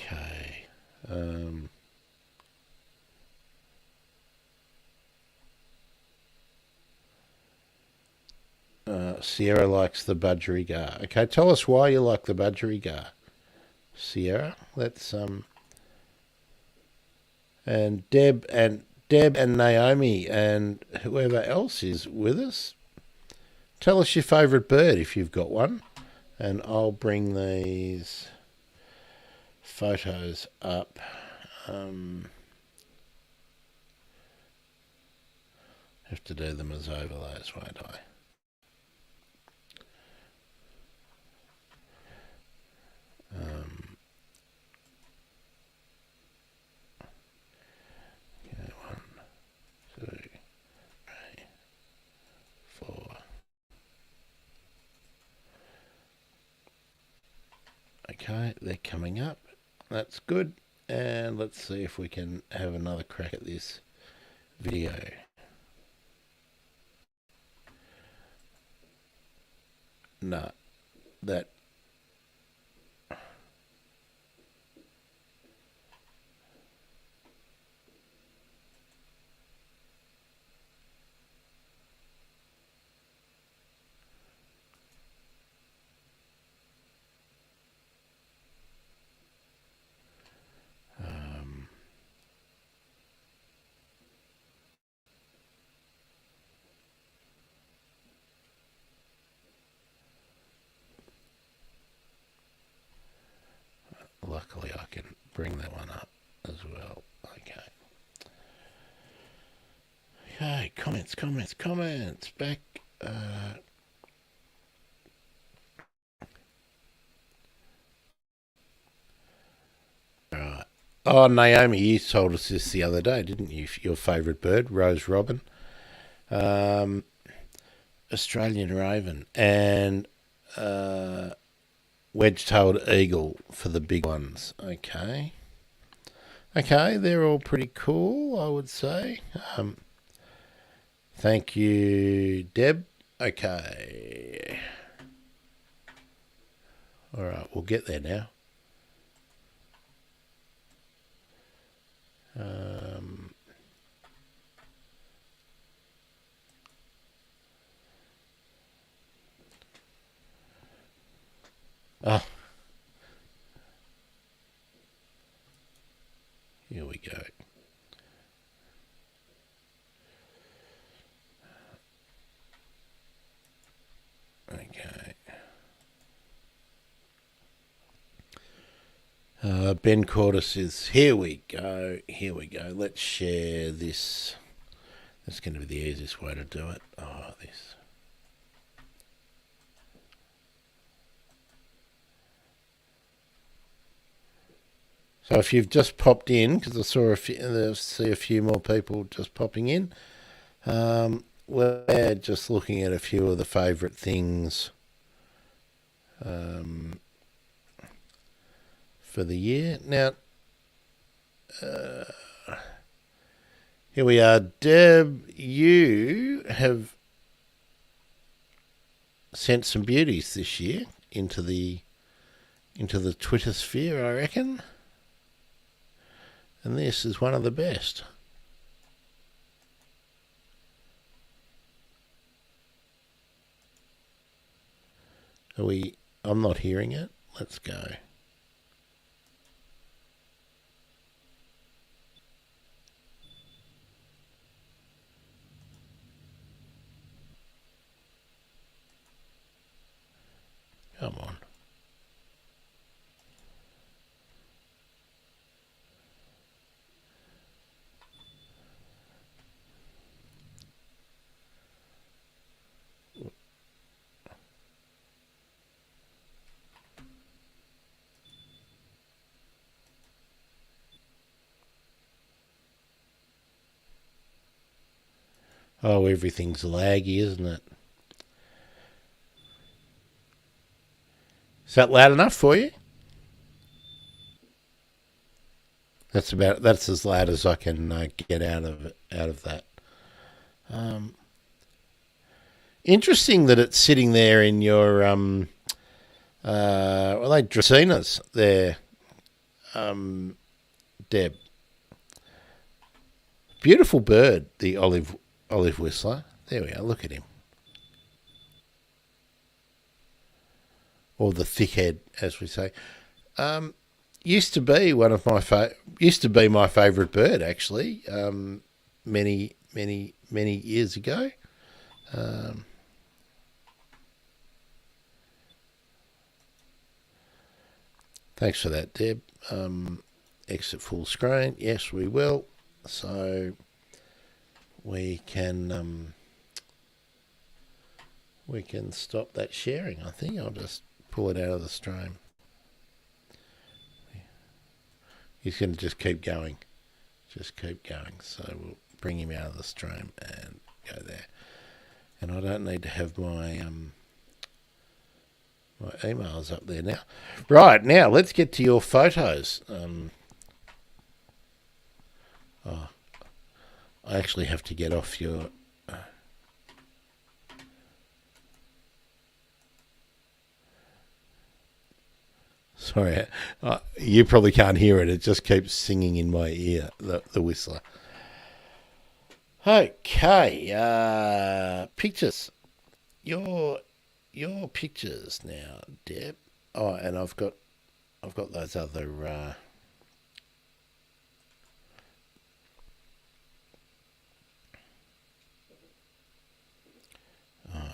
Okay. Sierra likes the budgerigar. Okay, tell us why you like the budgerigar, Sierra. Let's and Deb and Naomi and whoever else is with us. Tell us your favourite bird if you've got one, and I'll bring these photos up. Have to do them as overlays, won't I? Okay, 1, 2, 3, 4. Okay, they're coming up. That's good. And let's see if we can have another crack at this video. No, that. Luckily, I can bring that one up as well. Okay. Okay, comments. Back. Right. Oh, Naomi, you told us this the other day, didn't you? Your favourite bird, Rose Robin. Australian Raven. And wedge-tailed eagle for the big ones. Okay, they're all pretty cool, I would say. Thank you, Deb. Okay. All right, we'll get there now. Oh. Here we go. Okay. Ben Cordis is, here we go. Let's share this. That's going to be the easiest way to do it. Oh, this. So if you've just popped in, because I see a few more people just popping in, we're just looking at a few of the favourite things for the year. Now, here we are. Deb, you have sent some beauties this year into the Twitter sphere, I reckon. And this is one of the best. I'm not hearing it. Let's go. Come on. Oh, everything's laggy, isn't it? Is that loud enough for you? That's as loud as I can get out of that. Interesting that it's sitting there in your they Dracaenas there, Deb. Beautiful bird, the olive whistler. There we are. Look at him. Or the thickhead, as we say. Used to be my favourite bird, actually. Many years ago. Thanks for that, Deb. Exit full screen. Yes, we will. So we can stop that sharing. I think I'll just pull it out of the stream. He's going to just keep going. Just keep going. So we'll bring him out of the stream and go there. And I don't need to have my my emails up there now. Right, now let's get to your photos. I actually have to get off your... Sorry, you probably can't hear it. It just keeps singing in my ear, the whistler. Okay, pictures. Your pictures now, Deb. Oh, and I've got those other...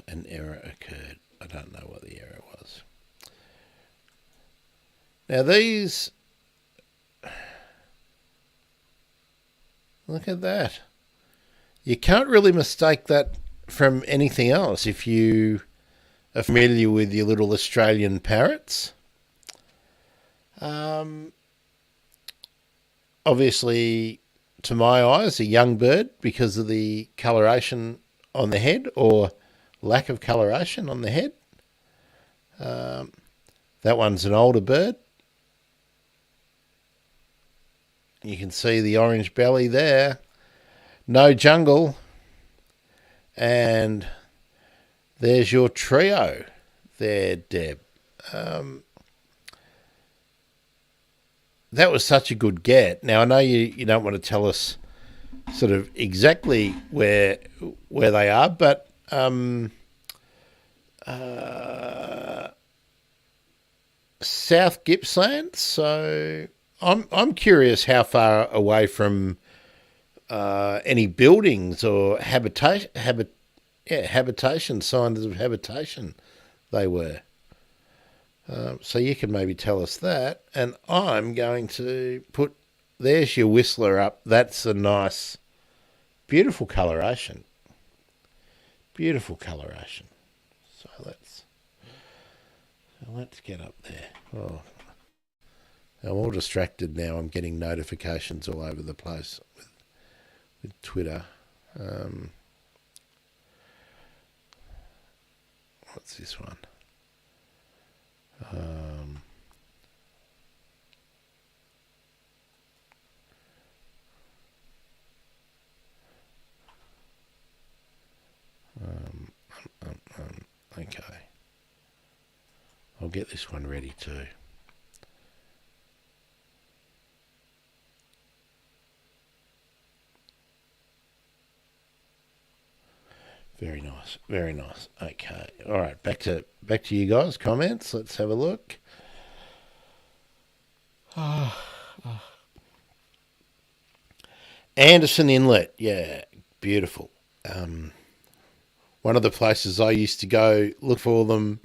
an error occurred. I don't know what the error was. Now these, look at that. You can't really mistake that from anything else if you are familiar with your little Australian parrots. Obviously, to my eyes, a young bird because of the coloration on the head or lack of coloration on the head. That one's an older bird. You can see the orange belly there. No jungle. And there's your trio there, Deb. That was such a good get. Now, I know you don't want to tell us sort of exactly where they are, but South Gippsland. So I'm curious how far away from any buildings or habitation signs of habitation they were. So you can maybe tell us that. And I'm going to put, there's your whistler up. That's a nice, beautiful coloration. Beautiful coloration. So let's get up there. Oh, I'm all distracted now. I'm getting notifications all over the place with Twitter. What's this one? Okay. I'll get this one ready too. Very nice, very nice. Okay, all right. Back to you guys. Comments. Let's have a look. Anderson Inlet, yeah, beautiful. One of the places I used to go look for them.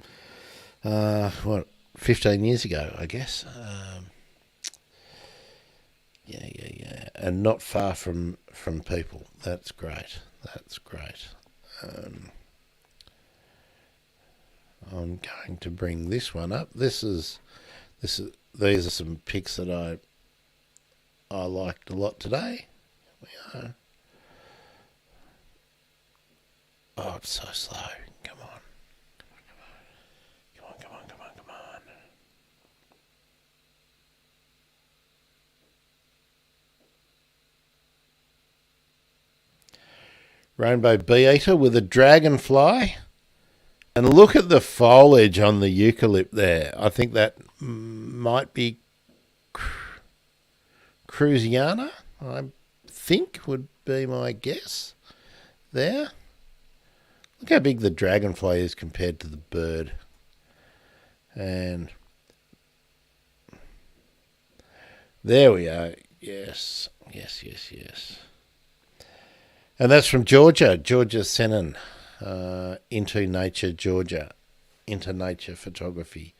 15 years ago, I guess. Yeah, and not far from people. That's great. That's great. I'm going to bring this one up. These are some pics that I liked a lot today. Here we are. Oh, it's so slow. Come on. Come on. Rainbow bee eater with a dragonfly. And look at the foliage on the eucalypt there. I think that might be Cruziana, I think would be my guess there. Look how big the dragonfly is compared to the bird. And there we are. Yes. And that's from Georgia Senon, Into Nature, Georgia, Into Nature Photography.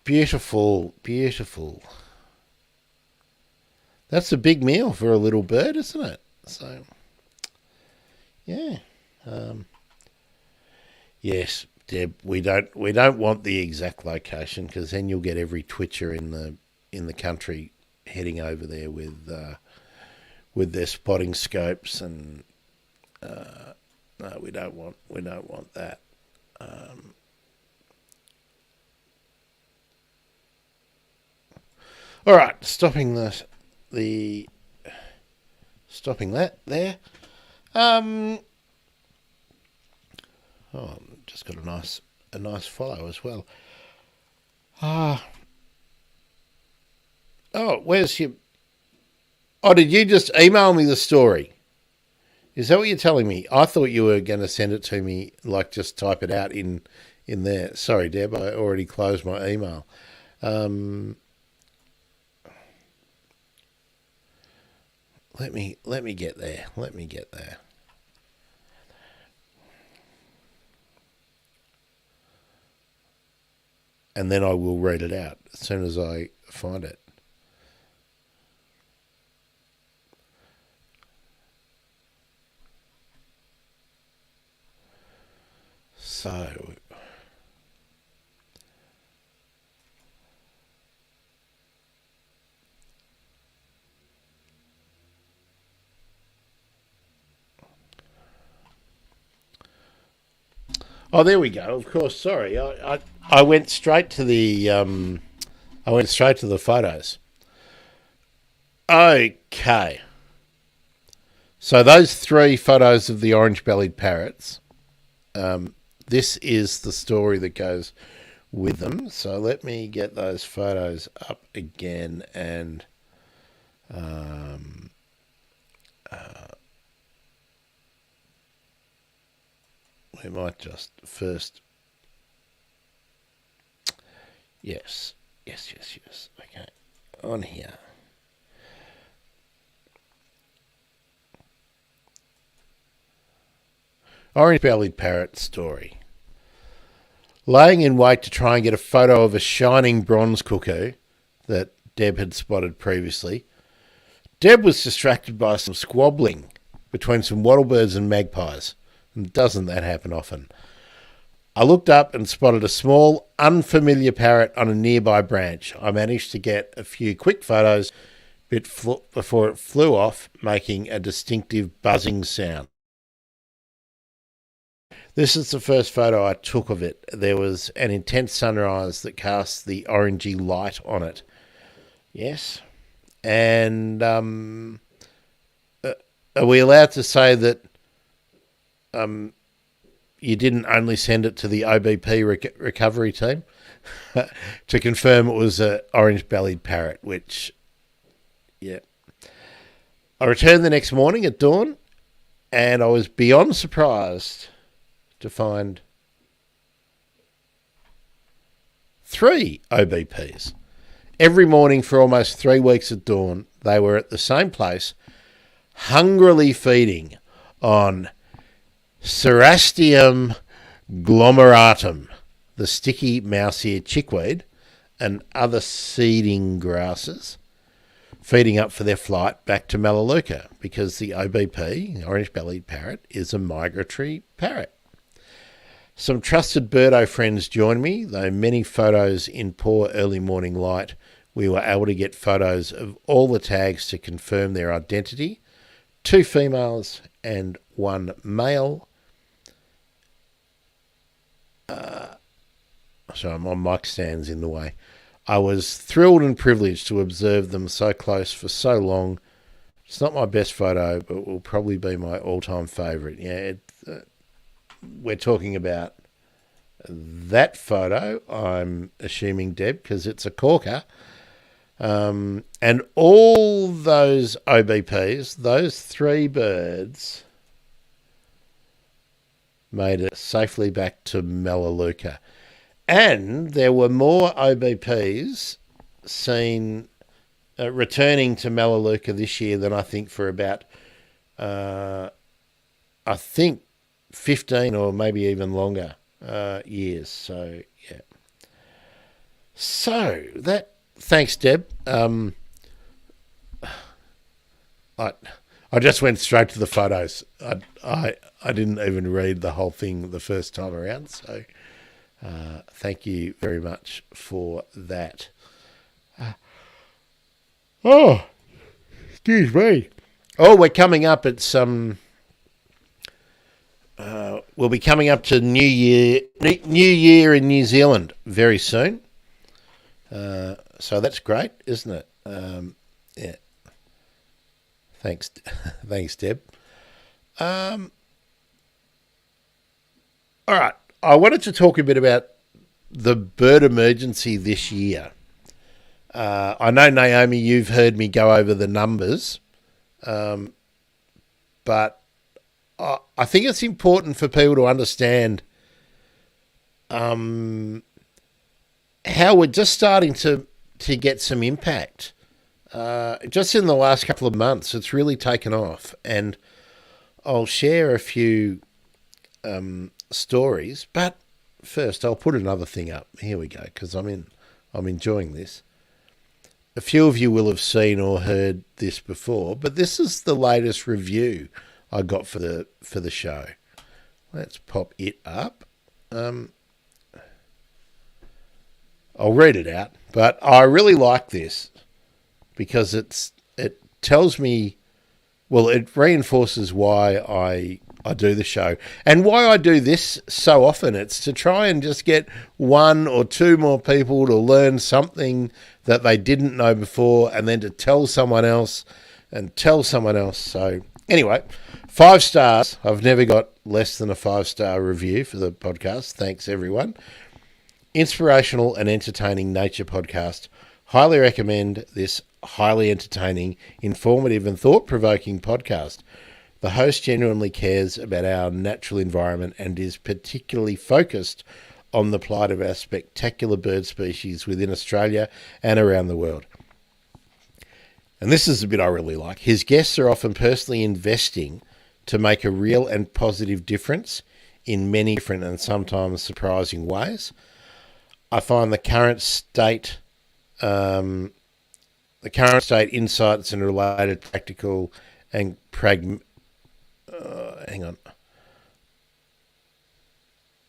Beautiful. That's a big meal for a little bird, isn't it? So, yeah. Yes, Deb, we don't want the exact location because then you'll get every twitcher in the country heading over there with their spotting scopes, and no, we don't want that. All right, stopping that there. Just got a nice follow as well. Where's your? Oh, did you just email me the story? Is that what you're telling me? I thought you were going to send it to me, like just type it out in there. Sorry, Deb, I already closed my email. Let me get there. And then I will read it out as soon as I find it. So, oh, there we go. Of course, sorry. I went straight to the photos. Okay. So those 3 photos of the orange-bellied parrots. This is the story that goes with them. So let me get those photos up again, and we might just first. Yes. Okay, on here. Orange-bellied parrot story. Laying in wait to try and get a photo of a shining bronze cuckoo that Deb had spotted previously, Deb was distracted by some squabbling between some wattlebirds and magpies. And doesn't that happen often? I looked up and spotted a small, unfamiliar parrot on a nearby branch. I managed to get a few quick photos before it flew off, making a distinctive buzzing sound. This is the first photo I took of it. There was an intense sunrise that cast the orangey light on it. Yes. And are we allowed to say that you didn't only send it to the OBP recovery team to confirm it was an orange-bellied parrot, which, yeah. I returned the next morning at dawn, and I was beyond surprised to find 3 OBPs. Every morning for almost 3 weeks at dawn, they were at the same place, hungrily feeding on Cerastium glomeratum, the sticky mouse-ear chickweed, and other seeding grasses, feeding up for their flight back to Melaleuca, because the OBP, orange-bellied parrot, is a migratory parrot. Some trusted birdo friends joined me, though many photos in poor early morning light, we were able to get photos of all the tags to confirm their identity, 2 females and 1 male. So my mic stand's in the way. I was thrilled and privileged to observe them so close for so long. It's not my best photo, but will probably be my all-time favourite. Yeah, we're talking about that photo, I'm assuming, Deb, because it's a corker. And all those OBPs, those 3 birds, made it safely back to Melaleuca. And there were more OBPs seen returning to Melaleuca this year than I think for about, 15 or maybe even longer years. So, yeah. So, thanks, Deb. I just went straight to the photos. I didn't even read the whole thing the first time around, so thank you very much for that. Excuse me. Oh, we're coming up at some. We'll be coming up to New Year in New Zealand very soon. So that's great, isn't it? Yeah. Thanks, Deb. All right. I wanted to talk a bit about the bird emergency this year. I know, Naomi, you've heard me go over the numbers, but I think it's important for people to understand how we're just starting to get some impact. Just in the last couple of months, it's really taken off, and I'll share a few stories. But first, I'll put another thing up. Here we go, because I'm enjoying this. A few of you will have seen or heard this before, but this is the latest review I got for the show. Let's pop it up. I'll read it out, but I really like this because it tells me, well, it reinforces why I do the show and why I do this so often. It's to try and just get 1 or 2 more people to learn something that they didn't know before, and then to tell someone else and tell someone else. So anyway, 5 stars. I've never got less than a 5-star review for the podcast. Thanks, everyone. Inspirational and entertaining nature podcast. Highly recommend this highly entertaining, informative and thought-provoking podcast. The host genuinely cares about our natural environment and is particularly focused on the plight of our spectacular bird species within Australia and around the world. And this is a bit I really like. His guests are often personally investing to make a real and positive difference in many different and sometimes surprising ways. I find the current state insights and related practical and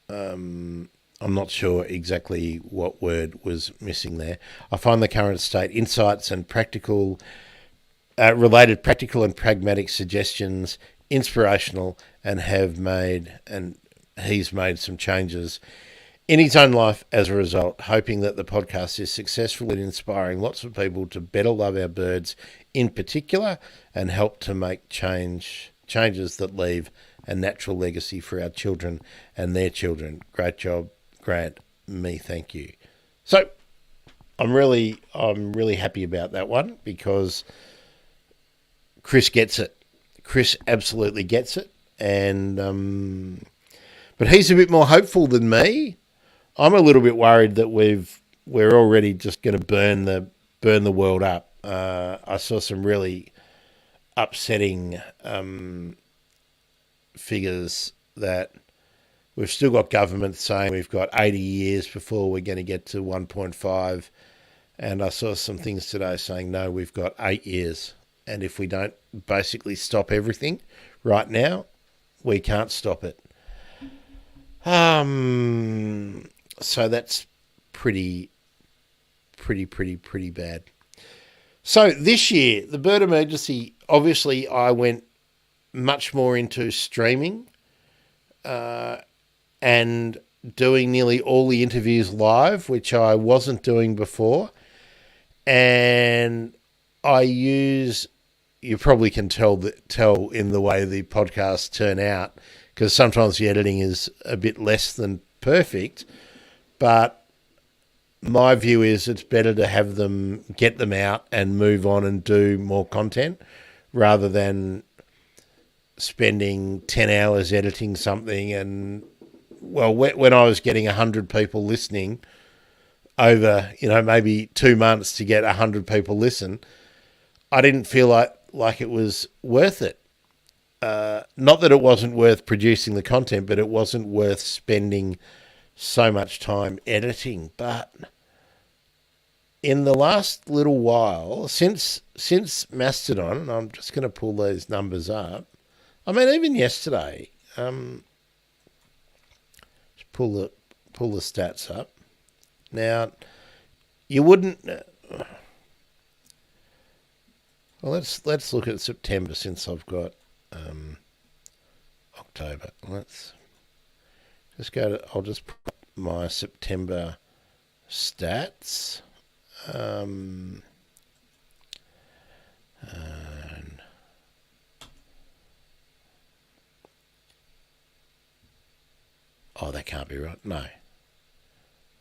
I'm not sure exactly what word was missing there. I find the current state insights and related practical and pragmatic suggestions inspirational and have made he's made some changes in his own life as a result, hoping that the podcast is successful in inspiring lots of people to better love our birds in particular and help to make changes that leave a natural legacy for our children and their children. Great job, Grant. Me, thank you. So I'm really happy about that one because Chris gets it. Chris absolutely gets it. And but he's a bit more hopeful than me. I'm a little bit worried that we're already just going to burn the world up. I saw some really upsetting figures that we've still got government saying we've got 80 years before we're going to get to 1.5. And I saw some things today saying, no, we've got 8 years. And if we don't basically stop everything right now, we can't stop it. So that's pretty bad. So this year, the Bird Emergency, obviously I went much more into streaming and doing nearly all the interviews live, which I wasn't doing before. And you probably can tell in the way the podcasts turn out, because sometimes the editing is a bit less than perfect, but my view is it's better to have them, get them out and move on and do more content rather than spending 10 hours editing something. And well, when I was getting 100 people listening over, maybe 2 months to get 100 people listen, I didn't feel like it was worth it. Not that it wasn't worth producing the content, but it wasn't worth spending so much time editing. But in the last little while, since Mastodon, I'm just going to pull those numbers up. I mean, even yesterday, just pull the stats up. Now, you wouldn't. Well, let's look at September since I've got October. Let's just go to. I'll just put my September stats. And that can't be right. No,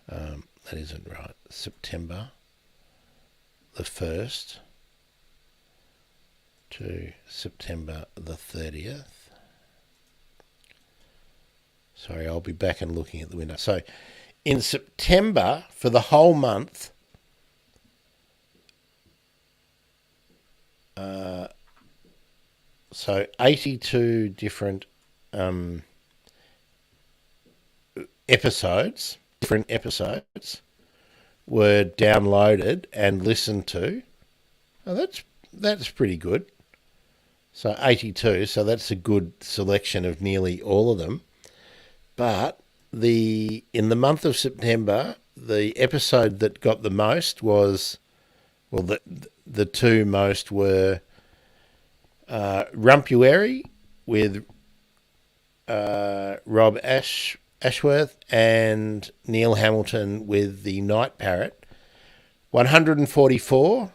that isn't right. September the 1st to September the 30th. Sorry, I'll be back and looking at the window. So in September, for the whole month, so 82 different different episodes were downloaded and listened to. Oh, that's pretty good. So 82, so that's a good selection of nearly all of them. But in the month of September, the episode that got the most was, well, the two most were Rumpuary with Rob Ashworth and Neil Hamilton with the Night Parrot. 144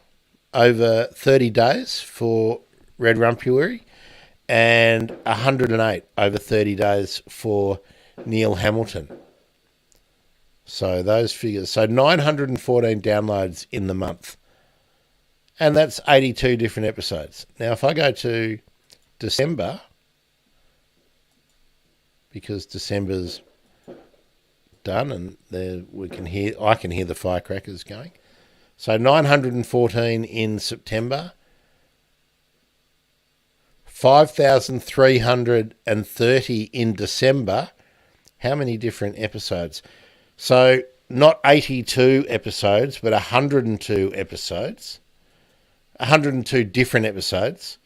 over 30 days for Red Rumpuary and 108 over 30 days for Neil Hamilton. So those figures. So 914 downloads in the month. And that's 82 different episodes. Now, if I go to December, because December's done and I can hear the firecrackers going. So 914 in September, 5,330 in December. How many different episodes? So not 82 episodes, but 102 episodes. 102 different episodes.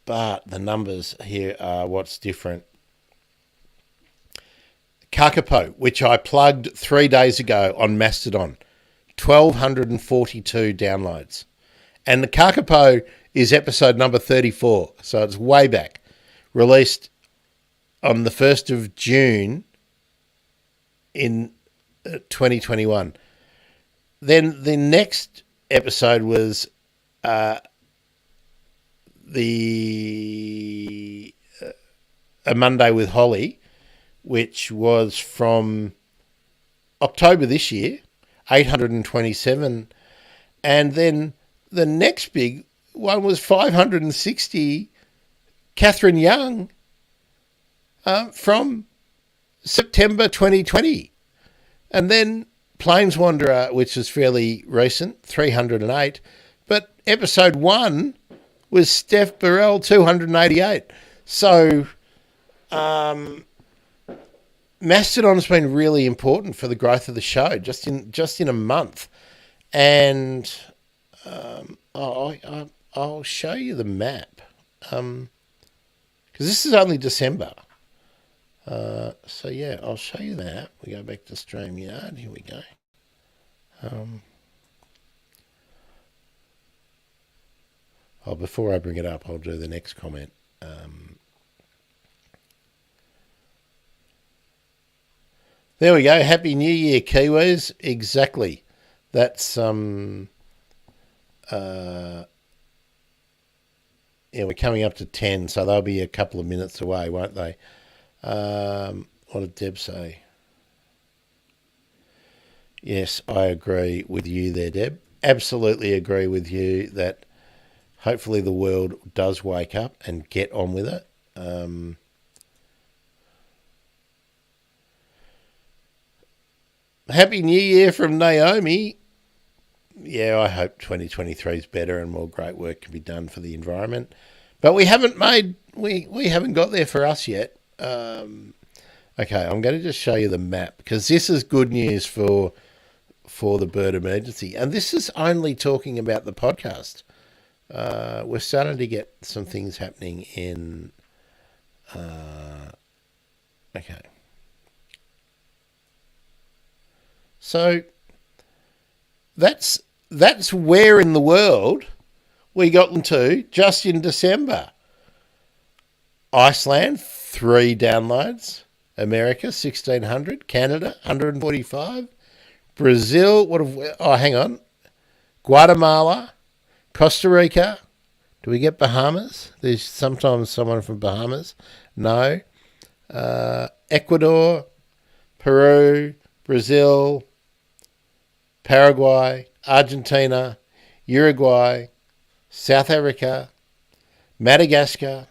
But the numbers here are what's different. Kakapo, which I plugged 3 days ago on Mastodon, 1,242 downloads. And the Kakapo is episode number 34, so it's way back. Released on the 1st of June in 2021. Then the next episode was A Monday with Holly, which was from October this year, 827. And then the next big one was 560, Catherine Young, from September 2020. And then Plains Wanderer, which is fairly recent, 308. But episode 1 was Steph Burrell, 288. So Mastodon's been really important for the growth of the show, just in a month. And I'll show you the map, because this is only December. So yeah, I'll show you that. We go back to StreamYard. Here we go. Before I bring it up, I'll do the next comment. There we go. Happy New Year, Kiwis. Exactly. That's yeah, we're coming up to 10, so they'll be a couple of minutes away, won't they? What did Deb say? Yes, I agree with you there, Deb. Absolutely agree with you that hopefully the world does wake up and get on with it. Happy New Year from Naomi. Yeah, I hope 2023 is better and more great work can be done for the environment. But we haven't got there for us yet. Okay, I'm going to just show you the map, because this is good news for the bird emergency. And this is only talking about the podcast. We're starting to get some things happening in... okay. So that's where in the world we got into just in December. Iceland, 3 downloads. America, 1,600. Canada, 145. Brazil, hang on. Guatemala, Costa Rica. Do we get Bahamas? There's sometimes someone from Bahamas. No. Ecuador, Peru, Brazil, Paraguay, Argentina, Uruguay, South Africa, Madagascar.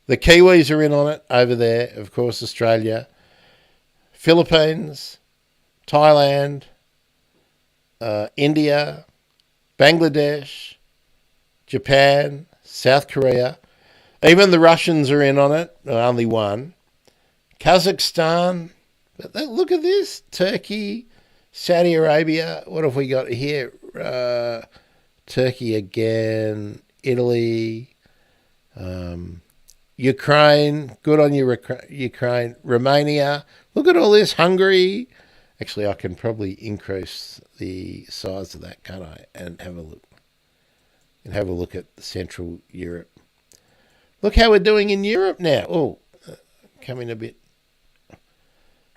The Kiwis are in on it over there, of course, Australia, Philippines, Thailand, India, Bangladesh, Japan, South Korea. Even the Russians are in on it, only one. Kazakhstan, but look at this, Turkey, Saudi Arabia. What have we got here? Turkey again, Italy, Ukraine. Good on you, Ukraine. Romania. Look at all this. Hungary. Actually, I can probably increase the size of that, can't I? And have a look. And have a look at Central Europe. Look how we're doing in Europe now. Oh, coming a bit.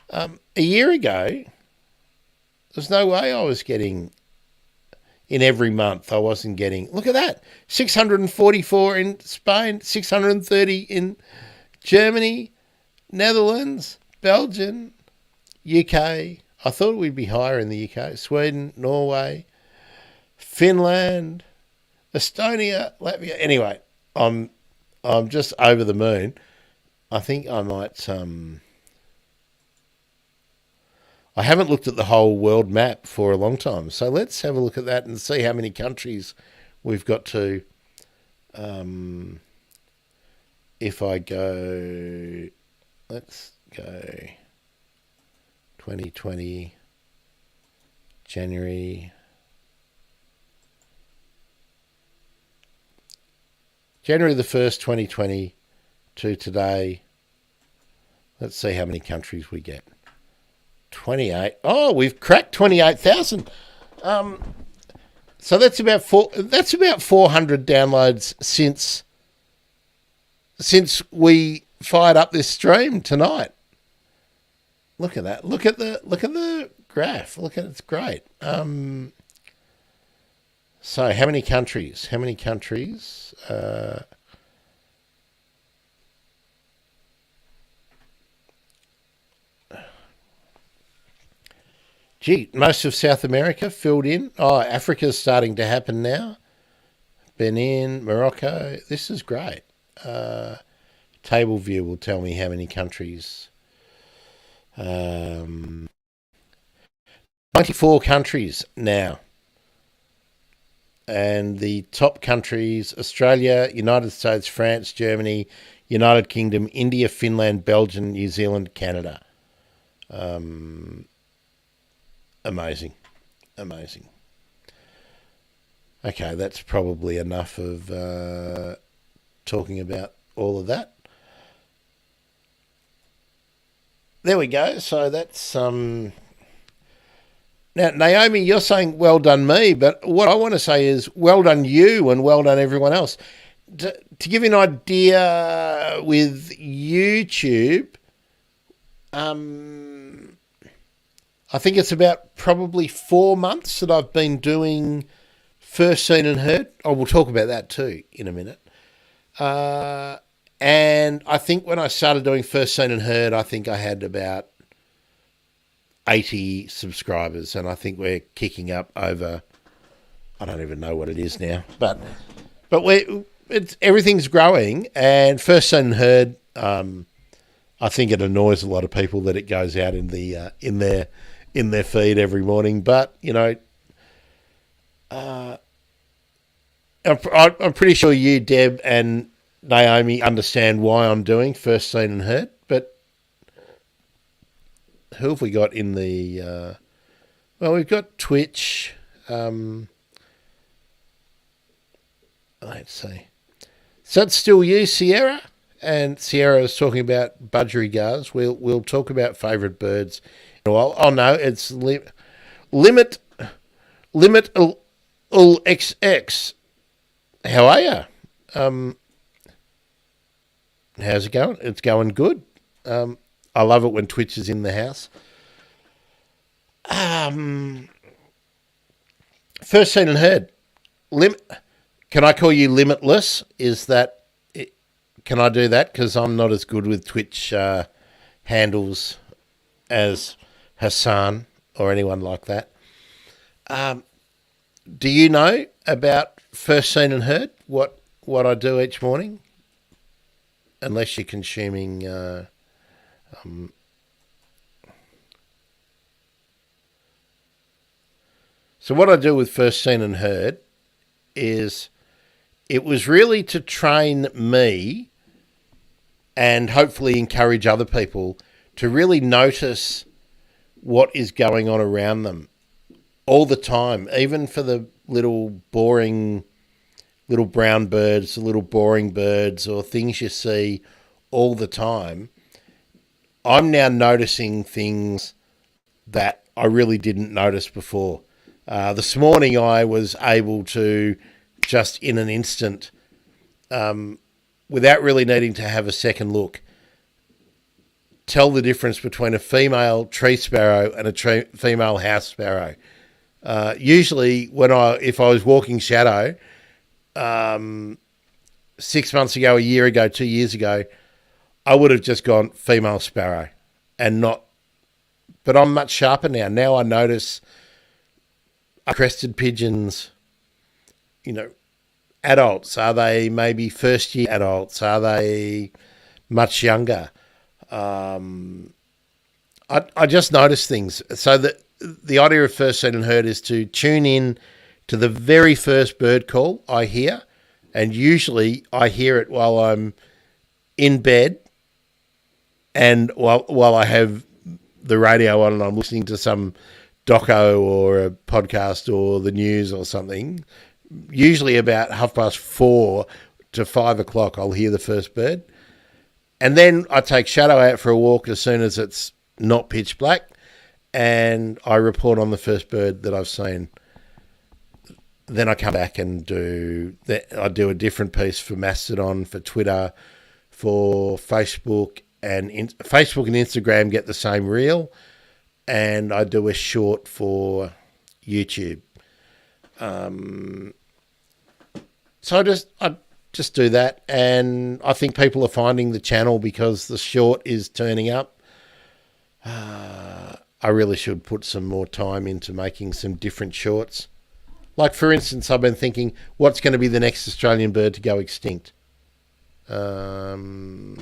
A year ago, there's no way I was getting, in every month, I wasn't getting, look at that, 644 in Spain, 630 in Germany, Netherlands, Belgium, UK. I thought we'd be higher in the UK, Sweden, Norway, Finland, Estonia, Latvia. Anyway, I'm just over the moon. I think I might... I haven't looked at the whole world map for a long time, so let's have a look at that and see how many countries we've got to. If I go, let's go 2020, January the 1st, 2020 to today. Let's see how many countries we get. 28. Oh, we've cracked 28,000. So that's about 400 downloads since we fired up this stream tonight. Look at that. Look at the graph. Look at it's great. So how many countries? Gee, most of South America filled in. Oh, Africa's starting to happen now. Benin, Morocco. This is great. Table view will tell me how many countries. 94 countries now. And the top countries, Australia, United States, France, Germany, United Kingdom, India, Finland, Belgium, New Zealand, Canada. Amazing. Okay, that's probably enough of talking about all of that. There we go. So that's now, Naomi, you're saying well done me, but what I want to say is well done you and well done everyone else. To give you an idea with YouTube, I think it's about probably 4 months that I've been doing First Seen and Heard. Oh, we'll talk about that too in a minute. And I think when I started doing First Seen and Heard, I think I had about 80 subscribers, and I think we're kicking up over, I don't even know what it is now, but everything's growing. And First Seen and Heard, I think it annoys a lot of people that it goes out in the in their feed every morning, but you know, I'm pretty sure you, Deb, and Naomi understand why I'm doing First Seen and Heard. But who have we got in the? Well, we've got Twitch. Let's see. So it's still you, Sierra, and Sierra is talking about budgerigars. We'll talk about favourite birds in a while. Oh no, it's Limit Ul XX. How are you? How's it going? It's going good. I love it when Twitch is in the house. First Seen and Heard. Can I call you Limitless? Can I do that? Because I'm not as good with Twitch handles as Hassan or anyone like that. Do you know about First Seen and Heard? What I do each morning? Unless you're consuming so what I do with First Seen and Heard is it was really to train me and hopefully encourage other people to really notice what is going on around them all the time, even for the little boring little brown birds, the little boring birds, or things you see all the time. I'm now noticing things that I really didn't notice before. This morning I was able to just in an instant, without really needing to have a second look, tell the difference between a female tree sparrow and a female house sparrow. Usually if I was walking shadow, 6 months ago, a year ago, 2 years ago, I would have just gone female sparrow and not, but I'm much sharper now. Now I notice crested pigeons, adults. Are they maybe first year adults? Are they much younger? I just notice things. So the idea of First Seen and Heard is to tune in to the very first bird call I hear, and usually I hear it while I'm in bed and while I have the radio on and I'm listening to some doco or a podcast or the news or something. Usually about 4:30 to 5 o'clock I'll hear the first bird. And then I take Shadow out for a walk as soon as it's not pitch black, and I report on the first bird that I've seen. Then I come back and I do a different piece for Mastodon, for Twitter, for Facebook and Facebook and Instagram get the same reel, and I do a short for YouTube. So I just do that, and I think people are finding the channel because the short is turning up. I really should put some more time into making some different shorts. Like, for instance, I've been thinking, what's going to be the next Australian bird to go extinct? People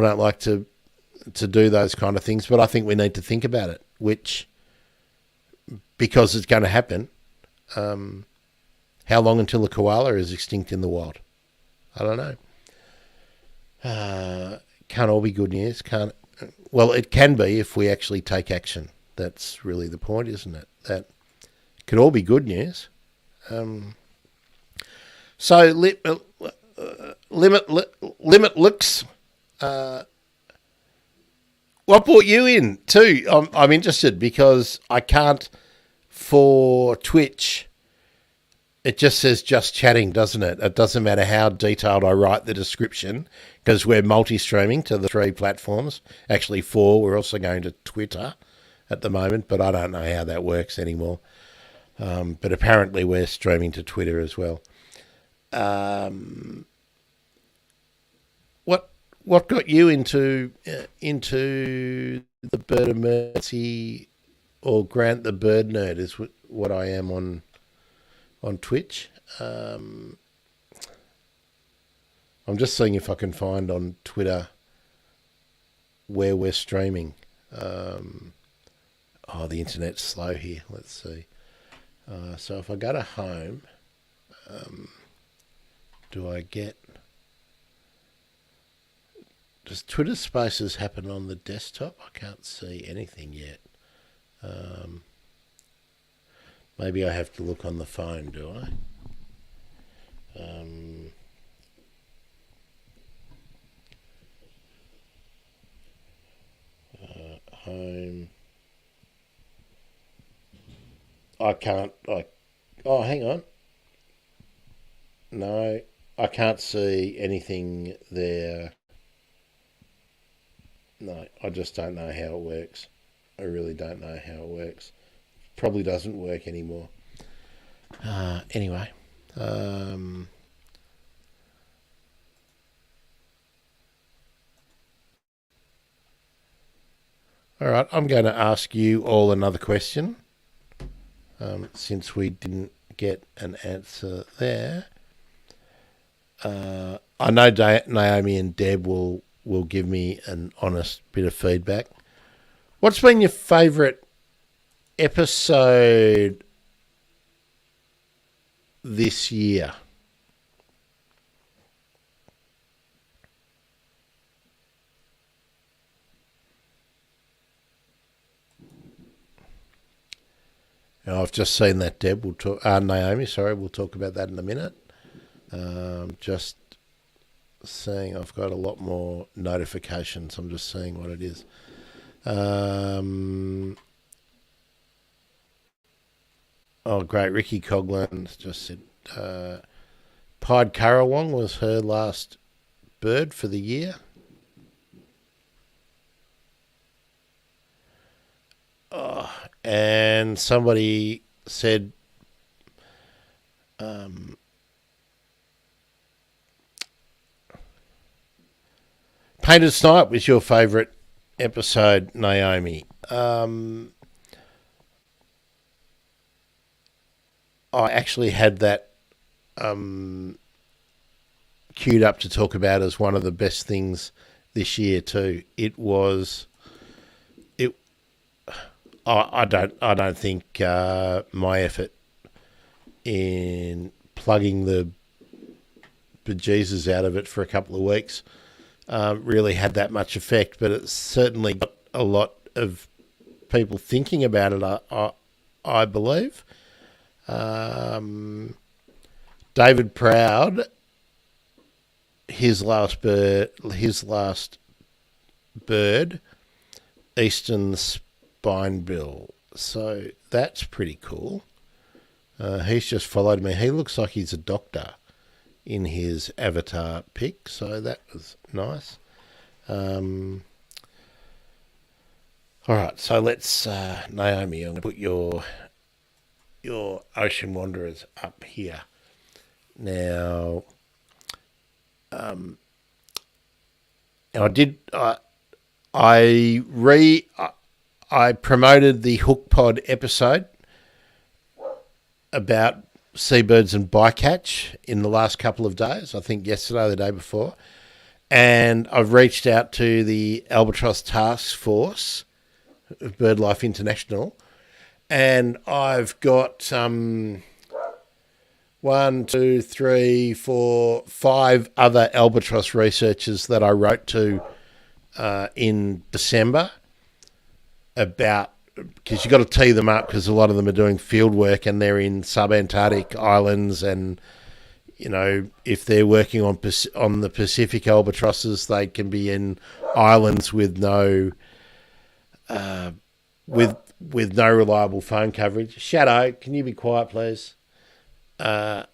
don't like to do those kind of things, but I think we need to think about it, because it's going to happen. How long until a koala is extinct in the wild? I don't know. Can't all be good news. Well, it can be if we actually take action. That's really the point, isn't it? That could all be good news. So limit looks. What brought you in too? I'm interested because I can't, for Twitch, it just says just chatting, doesn't it? It doesn't matter how detailed I write the description because we're multi-streaming to the 3 platforms. Actually 4. We're also going to Twitter at the moment, but I don't know how that works anymore. But apparently we're streaming to Twitter as well. What got you into the Bird of Mercy, or Grant the Bird Nerd is what I am on Twitch. I'm just seeing if I can find on Twitter where we're streaming. The internet's slow here. Let's see. So if I go to home, do I get... Does Twitter Spaces happen on the desktop? I can't see anything yet. Maybe I have to look on the phone, do I? Home. I can't. Oh, hang on. No, I can't see anything there. No, I just don't know how it works. I really don't know how it works. Probably doesn't work anymore. Anyway. All right, I'm going to ask you all another question. Since we didn't get an answer there. I know Naomi and Deb will give me an honest bit of feedback. What's been your favourite episode this year? Now, I've just seen that, Deb. We'll talk. Naomi, sorry, we'll talk about that in a minute. Just seeing, I've got a lot more notifications. I'm just seeing what it is. Great. Ricky Coghlan just said Pied Currawong was her last bird for the year. And somebody said Painted Snipe was your favourite episode, Naomi. I actually had that queued up to talk about as one of the best things this year too. It was... I don't think my effort in plugging the bejesus out of it for a couple of weeks really had that much effect, but it certainly got a lot of people thinking about it, I believe. David Proud, his last bird, Eastern Spinebill. So that's pretty cool. He's just followed me. He looks like he's a doctor. in his avatar pic, so that was nice. All right, so let's Naomi, I'm going to put your Ocean Wanderers up here now. I promoted the Hook Pod episode about seabirds and bycatch in the last couple of days. I think yesterday or the day before. And I've reached out to the Albatross Task Force of BirdLife International, and I've got 1, 2, 3, 4, 5 other albatross researchers that I wrote to in December about, because you've got to tee them up because a lot of them are doing field work and they're in subantarctic islands, and you know, if they're working on the Pacific albatrosses, they can be in islands with no with no reliable phone coverage. Shadow, can you be quiet, please? So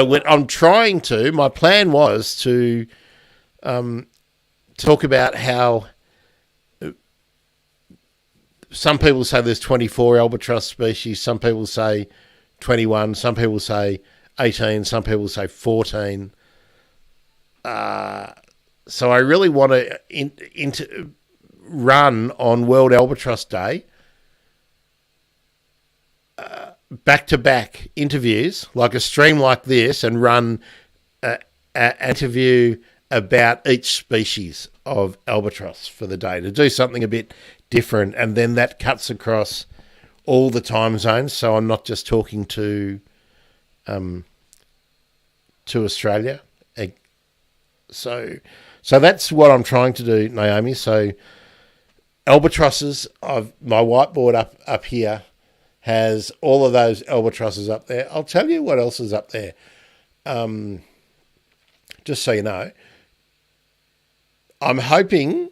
when I'm trying to, my plan was to talk about how some people say there's 24 albatross species, some people say 21, some people say 18, some people say 14. So I really want to run on World Albatross Day back-to-back interviews, like a stream like this, and run an interview about each species of albatross for the day, to do something a bit different, and then that cuts across all the time zones, so I'm not just talking to Australia. So that's what I'm trying to do, Naomi. So albatrosses, my whiteboard up here has all of those albatrosses up there. I'll tell you what else is up there, just so you know. I'm hoping,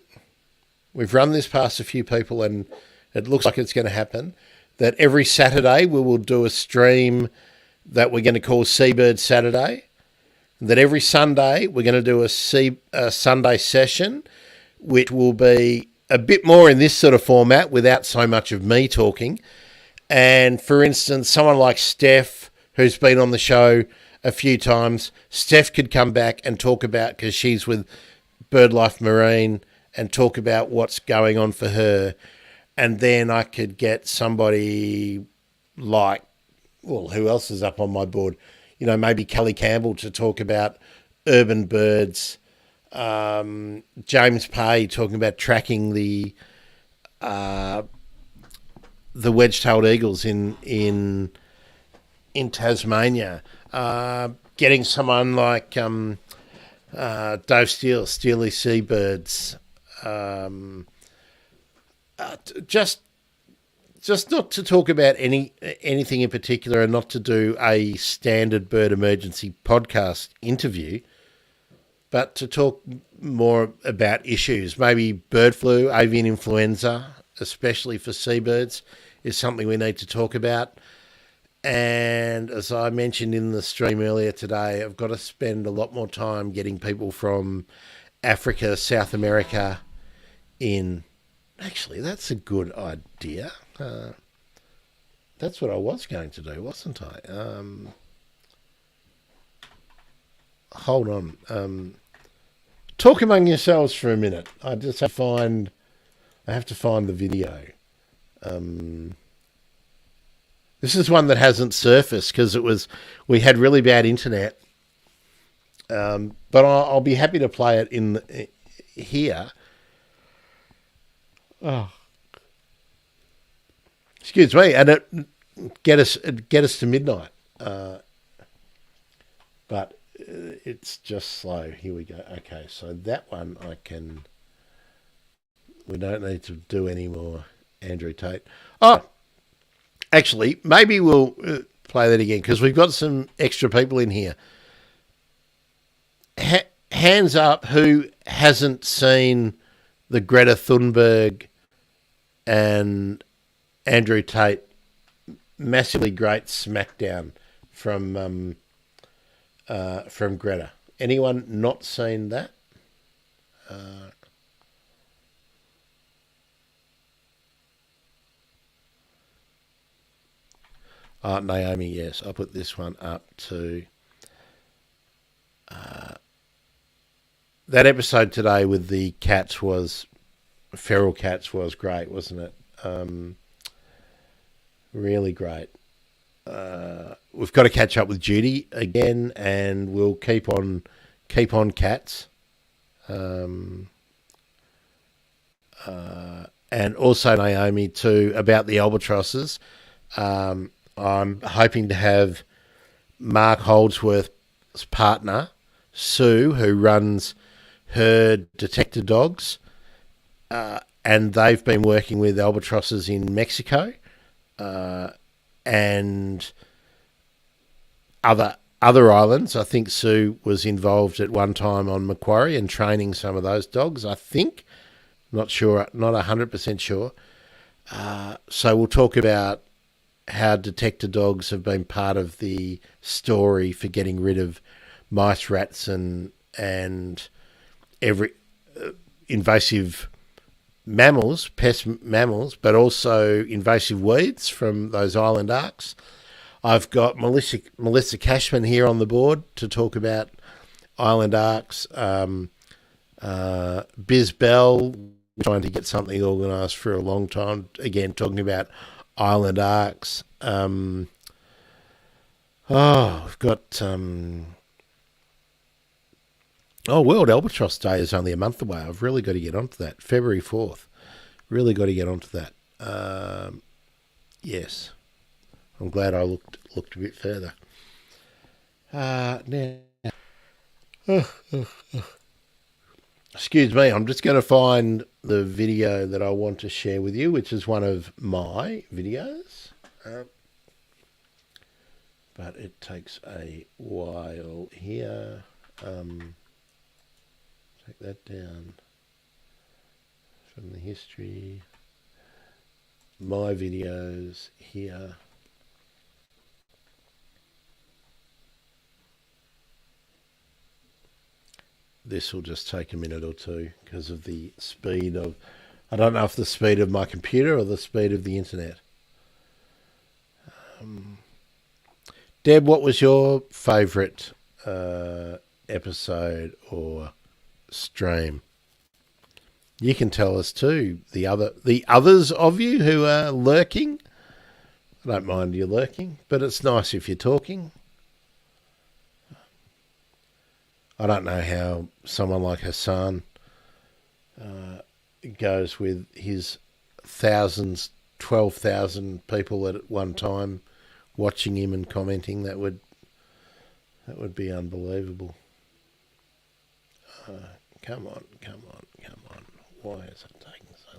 we've run this past a few people and it looks like it's going to happen, that every Saturday we will do a stream that we're going to call Seabird Saturday, that every Sunday we're going to do a Sunday session, which will be a bit more in this sort of format without so much of me talking. And for instance, someone like Steph, who's been on the show a few times, Steph could come back and talk about, because she's with BirdLife Marine, and talk about what's going on for her. And then I could get somebody like, well, who else is up on my board? You know, maybe Kelly Campbell to talk about urban birds. James Pay talking about tracking the wedge-tailed eagles in Tasmania. Getting someone like Dove Steele, Steely Seabirds. Just not to talk about anything in particular, and not to do a standard bird emergency podcast interview, but to talk more about issues. Maybe bird flu, avian influenza, especially for seabirds, is something we need to talk about. And as I mentioned in the stream earlier today, I've got to spend a lot more time getting people from Africa, South America in. Actually, that's a good idea. That's what I was going to do, wasn't I? Hold on. Talk among yourselves for a minute. I have to find the video. This is one that hasn't surfaced because we had really bad internet. But I'll be happy to play it here. Oh, excuse me, and it get us to midnight. But it's just slow. Here we go. Okay, so that one we don't need to do any more Andrew Tate. Oh, actually, maybe we'll play that again because we've got some extra people in here. Hands up who hasn't seen the Greta Thunberg and Andrew Tate massively great smackdown from Greta. Anyone not seen that? Naomi, yes. I'll put this one up too. That episode today with the cats was, feral cats, was great, wasn't it? Really great. We've got to catch up with Judy again, and we'll keep on cats. And also Naomi too about the albatrosses. I'm hoping to have Mark Holdsworth's partner, Sue, who runs her detector dogs, and they've been working with albatrosses in Mexico and other islands. I think Sue was involved at one time on Macquarie and training some of those dogs, I think. Not sure, not 100% sure. So we'll talk about how detector dogs have been part of the story for getting rid of mice, rats, and every invasive mammals, pest mammals, but also invasive weeds from those island arcs. I've got Melissa Cashman here on the board to talk about island arcs. Biz Bell, trying to get something organised for a long time, again talking about island arcs. We've got World Albatross Day is only a month away. I've really got to get onto that. February 4th. Really got to get onto that. Yes. I'm glad I looked a bit further. Now, excuse me, I'm just going to find the video that I want to share with you, which is one of my videos. But it takes a while here. Take that down from the history. My videos here. This will just take a minute or two because of the speed of, I don't know if the speed of my computer or the speed of the internet. Deb, what was your favourite episode or stream? You can tell us too. The others of you who are lurking. I don't mind you lurking, but it's nice if you're talking. I don't know how someone like Hassan goes with his 12,000 people at one time watching him and commenting. That would be unbelievable. Come on. Why is it taking so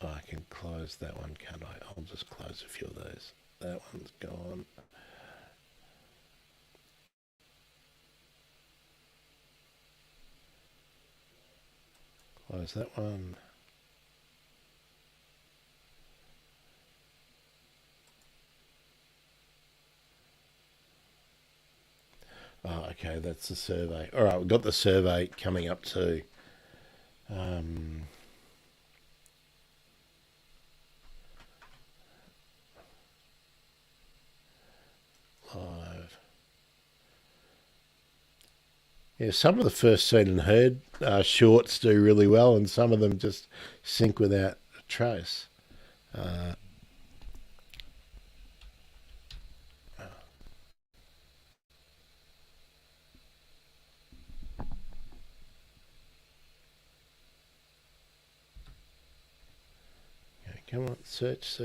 long? I can close that one, can't I? I'll just close a few of those. That one's gone. Close that one. Oh, okay, that's the survey. All right, we've got the survey coming up too. Live. Yeah, some of the first seen and heard shorts do really well, and some of them just sink without a trace. Come on, search.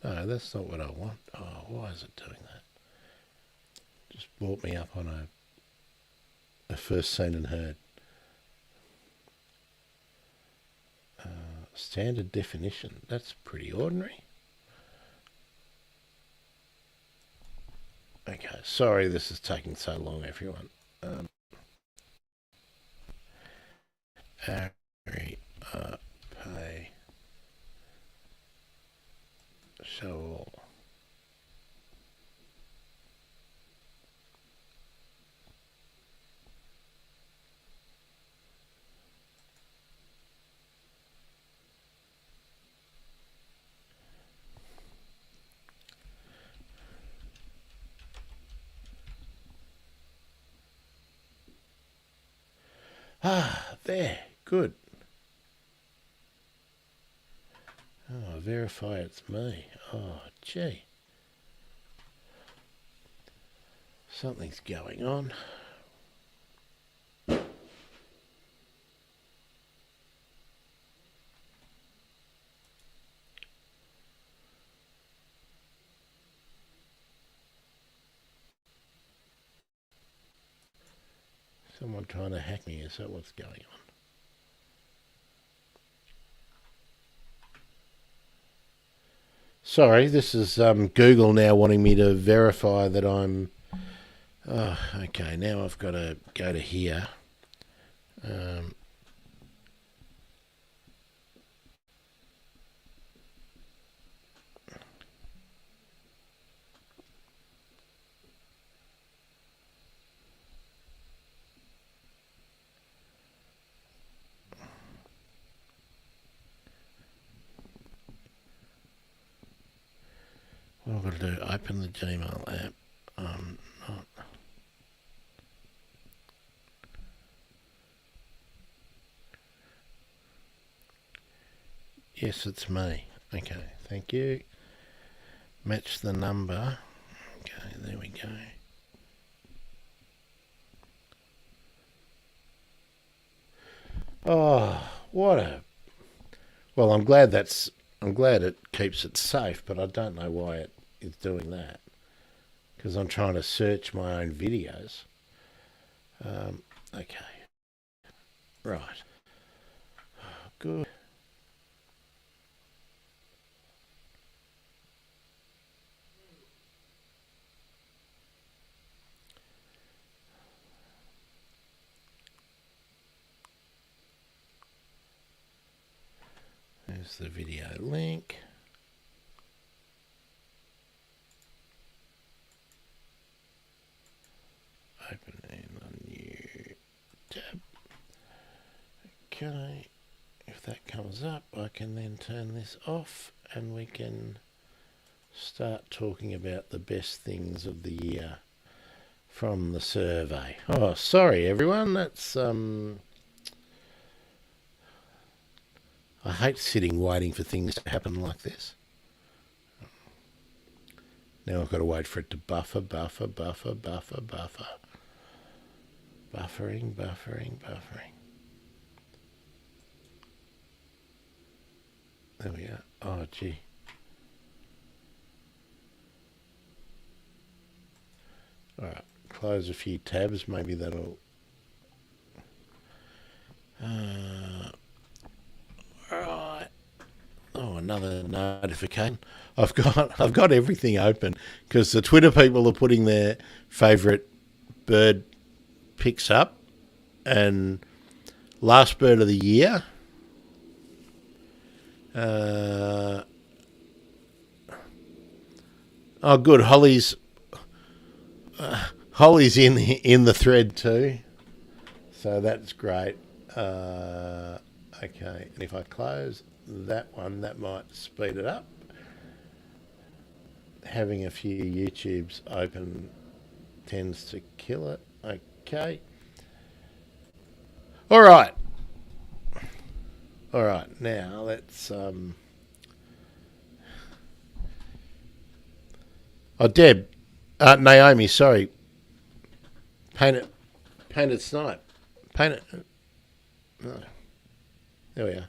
No, that's not what I want. Oh, why is it doing that? Just brought me up on a first seen and heard. Standard definition. That's pretty ordinary. Okay, sorry this is taking so long, everyone. Ari pay show all. Ah, there. Good. Oh, verify it's me. Oh, gee. Something's going on. Someone trying to hack me, is that what's going on? Sorry, this is Google now wanting me to verify that I'm... Oh, okay, now I've got to go to here. What I've got to do, open the Gmail app. Not. Yes, it's me. Okay, thank you. Match the number. Okay, there we go. Oh, what a... Well, I'm glad it keeps it safe, but I don't know why it is doing that. Because I'm trying to search my own videos. Okay. Right. Good. There's the video link. Open in a new tab. Okay. If that comes up, I can then turn this off and we can start talking about the best things of the year from the survey. Oh, sorry everyone, that's I hate sitting waiting for things to happen like this. Now I've got to wait for it to buffer. Buffering. There we go. Oh, gee. All right, close a few tabs. Maybe that'll... Right. Oh, another notification. I've got everything open because the Twitter people are putting their favourite bird picks up, and last bird of the year. Oh, good. Holly's in the thread too, so that's great. Okay, and if I close that one, that might speed it up. Having a few YouTubes open tends to kill it. Okay. All right. Now let's. Oh, Deb, Naomi. Sorry. Painted snipe. Painted. No. There we are.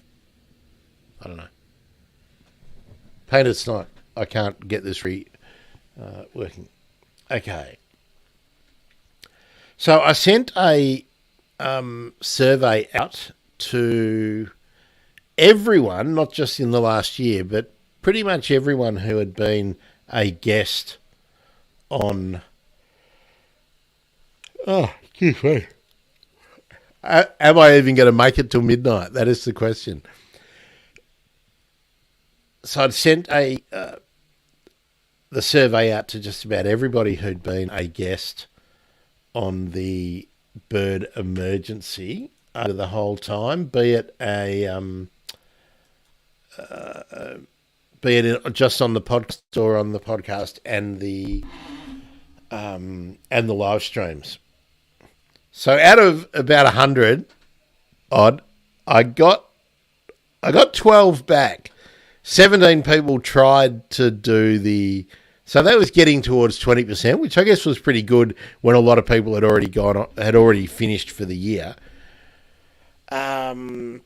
I don't know. Painted snipe. I can't get this working. Okay. So I sent a survey out to everyone, not just in the last year, but pretty much everyone who had been a guest on. Oh, excuse me. Am I even going to make it till midnight? That is the question. So I'd sent the survey out to just about everybody who'd been a guest on the bird emergency over the whole time, be it just on the podcast or on the podcast and the live streams. So out of about 100 odd, I got 12 back. 17 people tried to do the. So that was getting towards 20%, which I guess was pretty good when a lot of people had already finished for the year. But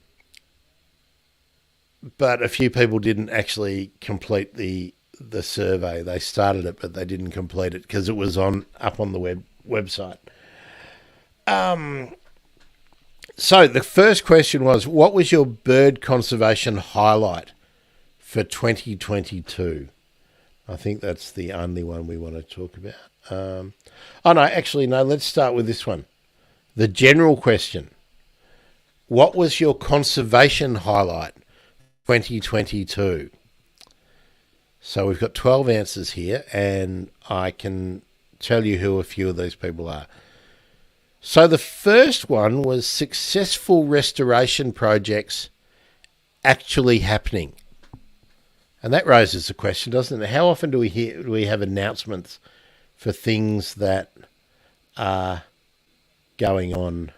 a few people didn't actually complete the survey. They started it, but they didn't complete it because it was up on the website. So the first question was, what was your bird conservation highlight for 2022? I think that's the only one we want to talk about. Let's start with this one. The general question. What was your conservation highlight 2022? So we've got 12 answers here, and I can tell you who a few of these people are. So the first one was successful restoration projects actually happening. And that raises the question, doesn't it? How often do we have announcements for things that are going on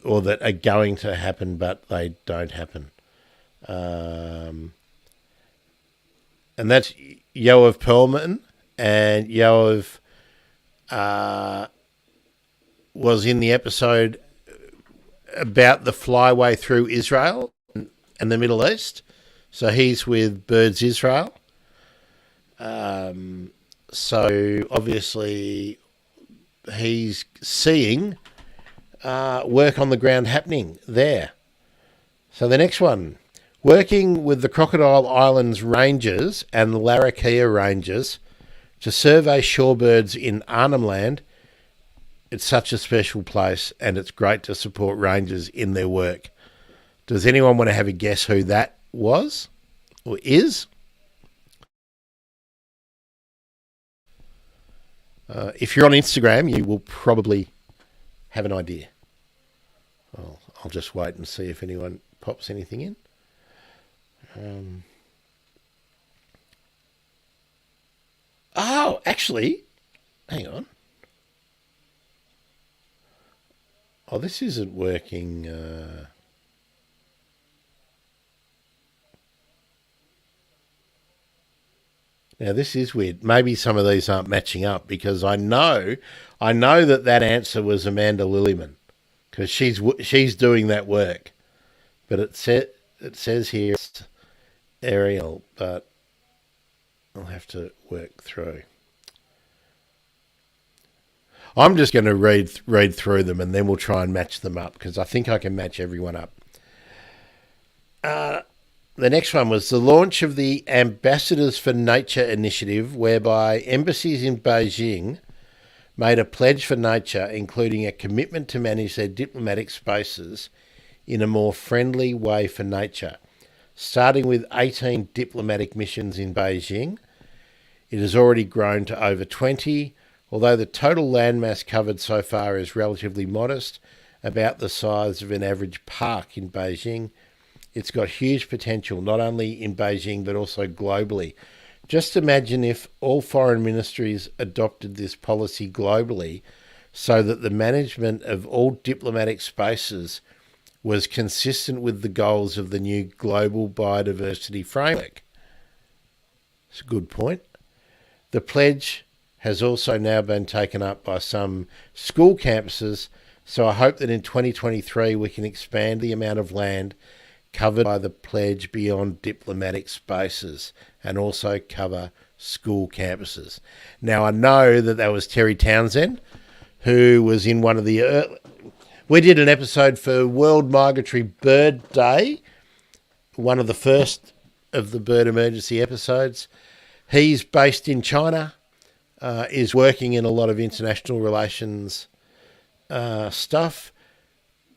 or that are going to happen but they don't happen? And that's Yoav Perlman, and Yoav was in the episode about the flyway through Israel and the Middle East. So he's with Birds Israel. So obviously he's seeing work on the ground happening there. So the next one, working with the Crocodile Islands Rangers and the Larrakia Rangers to survey shorebirds in Arnhem Land. It's such a special place, and it's great to support rangers in their work. Does anyone want to have a guess who that was or is? If you're on Instagram, you will probably have an idea. I'll just wait and see if anyone pops anything in. Actually, hang on. This isn't working. Now, this is weird. Maybe some of these aren't matching up because I know that answer was Amanda Lillyman because she's doing that work. But it says here it's Ariel, but I'll have to work through. I'm just going to read through them and then we'll try and match them up because I think I can match everyone up. The next one was the launch of the Ambassadors for Nature initiative, whereby embassies in Beijing made a pledge for nature, including a commitment to manage their diplomatic spaces in a more friendly way for nature. Starting with 18 diplomatic missions in Beijing, it has already grown to over 20, although the total landmass covered so far is relatively modest, about the size of an average park in Beijing. It's got huge potential, not only in Beijing, but also globally. Just imagine if all foreign ministries adopted this policy globally so that the management of all diplomatic spaces was consistent with the goals of the new global biodiversity framework. It's a good point. The pledge has also now been taken up by some school campuses, so I hope that in 2023 we can expand the amount of land covered by the pledge beyond diplomatic spaces and also cover school campuses. Now, I know that was Terry Townsend who was in one of the... we did an episode for World Migratory Bird Day, one of the first of the bird emergency episodes. He's based in China, is working in a lot of international relations stuff.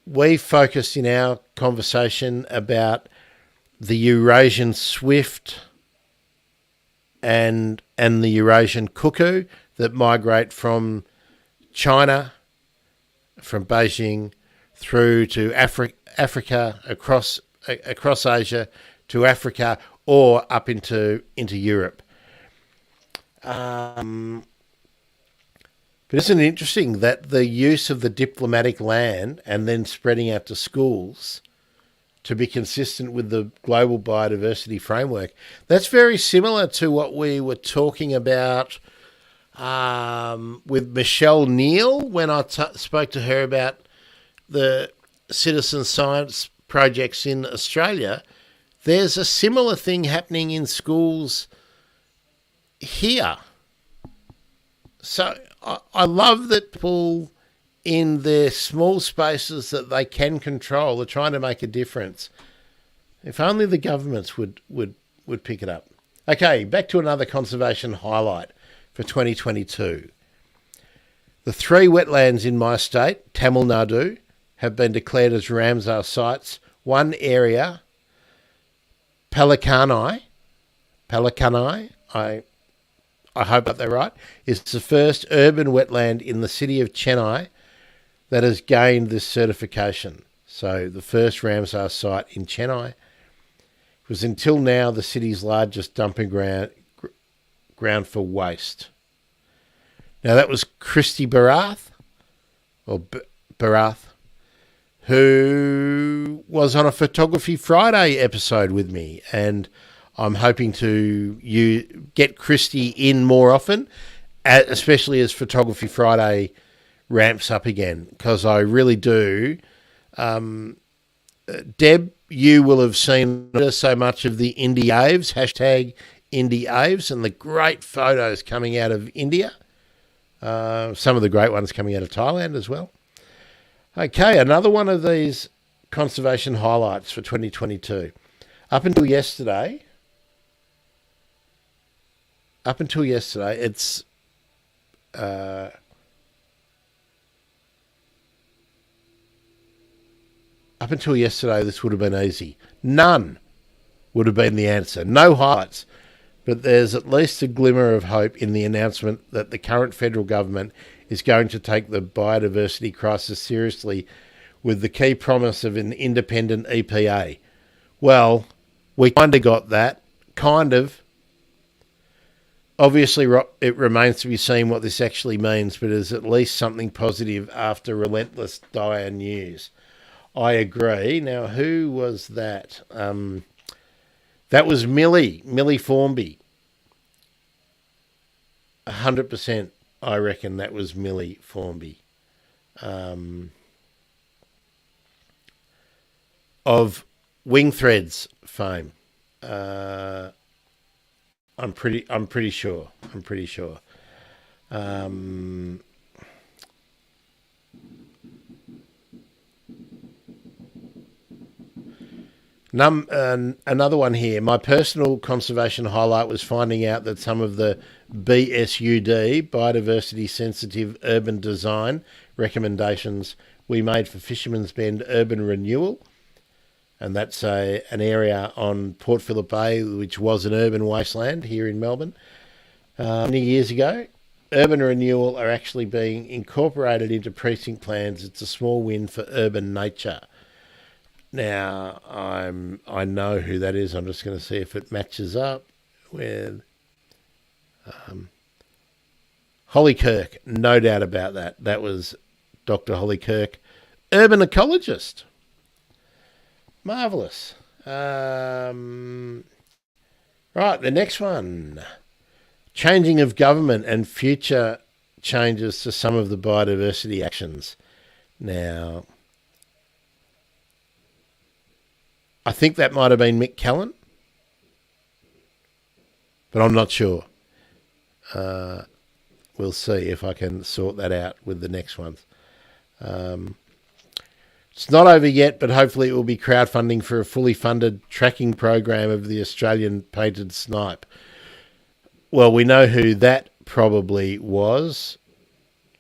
We focused in our conversation about the Eurasian swift and the Eurasian cuckoo that migrate from China, from Beijing, through to Africa, across Asia to Africa, or up into Europe. But isn't it interesting that the use of the diplomatic land and then spreading out to schools to be consistent with the global biodiversity framework, that's very similar to what we were talking about with Michelle Neal when I spoke to her about the citizen science projects in Australia. There's a similar thing happening in schools here. So I love that people in their small spaces that they can control are trying to make a difference. If only the governments would pick it up. Okay, back to another conservation highlight for 2022. The 3 wetlands in my state, Tamil Nadu, have been declared as Ramsar sites. One area, Palakanai, I hope that they're right, is the first urban wetland in the city of Chennai that has gained this certification. So the first Ramsar site in Chennai. It was until now the city's largest dumping ground for waste. Now that was Christy Barath, who was on a Photography Friday episode with me, and I'm hoping to get Christy in more often, especially as Photography Friday ramps up again, because I really do. Deb, you will have seen so much of the Indie Aves, hashtag Indie Aves, and the great photos coming out of India. Some of the great ones coming out of Thailand as well. Okay, another one of these conservation highlights for 2022. Up until yesterday, it's up until yesterday, this would have been easy. None would have been the answer. No highlights. But there's at least a glimmer of hope in the announcement that the current federal government is going to take the biodiversity crisis seriously with the key promise of an independent EPA. Well, we kind of got that. Kind of. Obviously, it remains to be seen what this actually means, but it's at least something positive after relentless dire news. I agree. Now, who was that? That was Millie Formby. 100%, I reckon that was Millie Formby. Of Wing Threads fame. I'm pretty sure. Another one here. My personal conservation highlight was finding out that some of the BSUD, biodiversity sensitive urban design recommendations we made for Fisherman's Bend urban renewal, and that's an area on Port Phillip Bay, which was an urban wasteland here in Melbourne many years ago. Urban renewal are actually being incorporated into precinct plans. It's a small win for urban nature. Now, I know who that is. I'm just going to see if it matches up with Holly Kirk. No doubt about that. That was Dr. Holly Kirk, urban ecologist. Marvellous. Right, the next one. Changing of government and future changes to some of the biodiversity actions. Now, I think that might have been Mick Callan, but I'm not sure. we'll see if I can sort that out with the next ones. It's not over yet, but hopefully it will be crowdfunding for a fully funded tracking program of the Australian painted snipe. Well, we know who that probably was.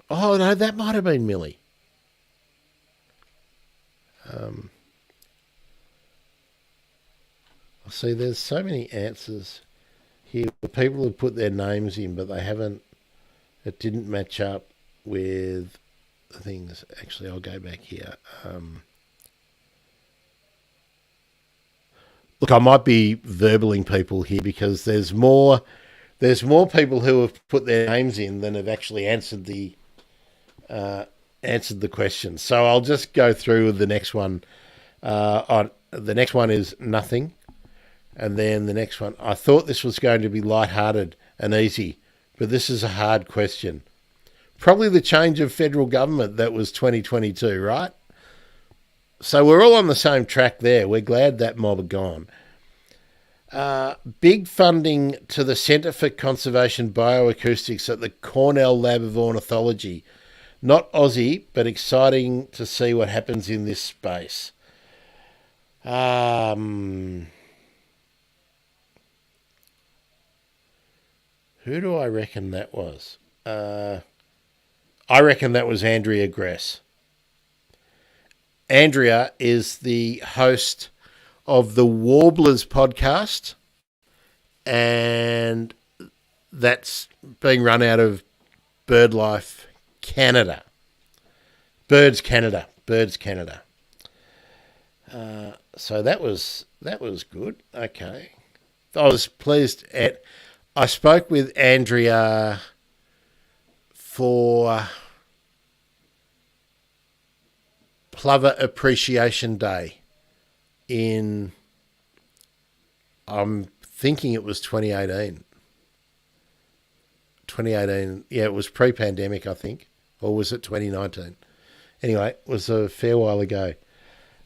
Oh, no, that might have been Millie. See, there's so many answers here. People have put their names in, but they haven't. It didn't match up with the things. Actually, I'll go back here. Look, I might be verbaling people here because there's more people who have put their names in than have actually answered the question. So I'll just go through with the next one. The next one is nothing. And then the next one, I thought this was going to be lighthearted and easy, but this is a hard question. Probably the change of federal government that was 2022, right? So we're all on the same track there. We're glad that mob are gone. Big funding to the Centre for Conservation Bioacoustics at the Cornell Lab of Ornithology. Not Aussie, but exciting to see what happens in this space. Who do I reckon that was? I reckon that was Andrea Gress. Andrea is the host of the Warblers podcast, and that's being run out of BirdLife Canada. Birds Canada. So that was good. Okay. I was pleased I spoke with Andrea for Plover Appreciation Day I'm thinking it was 2018. 2018, yeah, it was pre-pandemic, I think. Or was it 2019? Anyway, it was a fair while ago.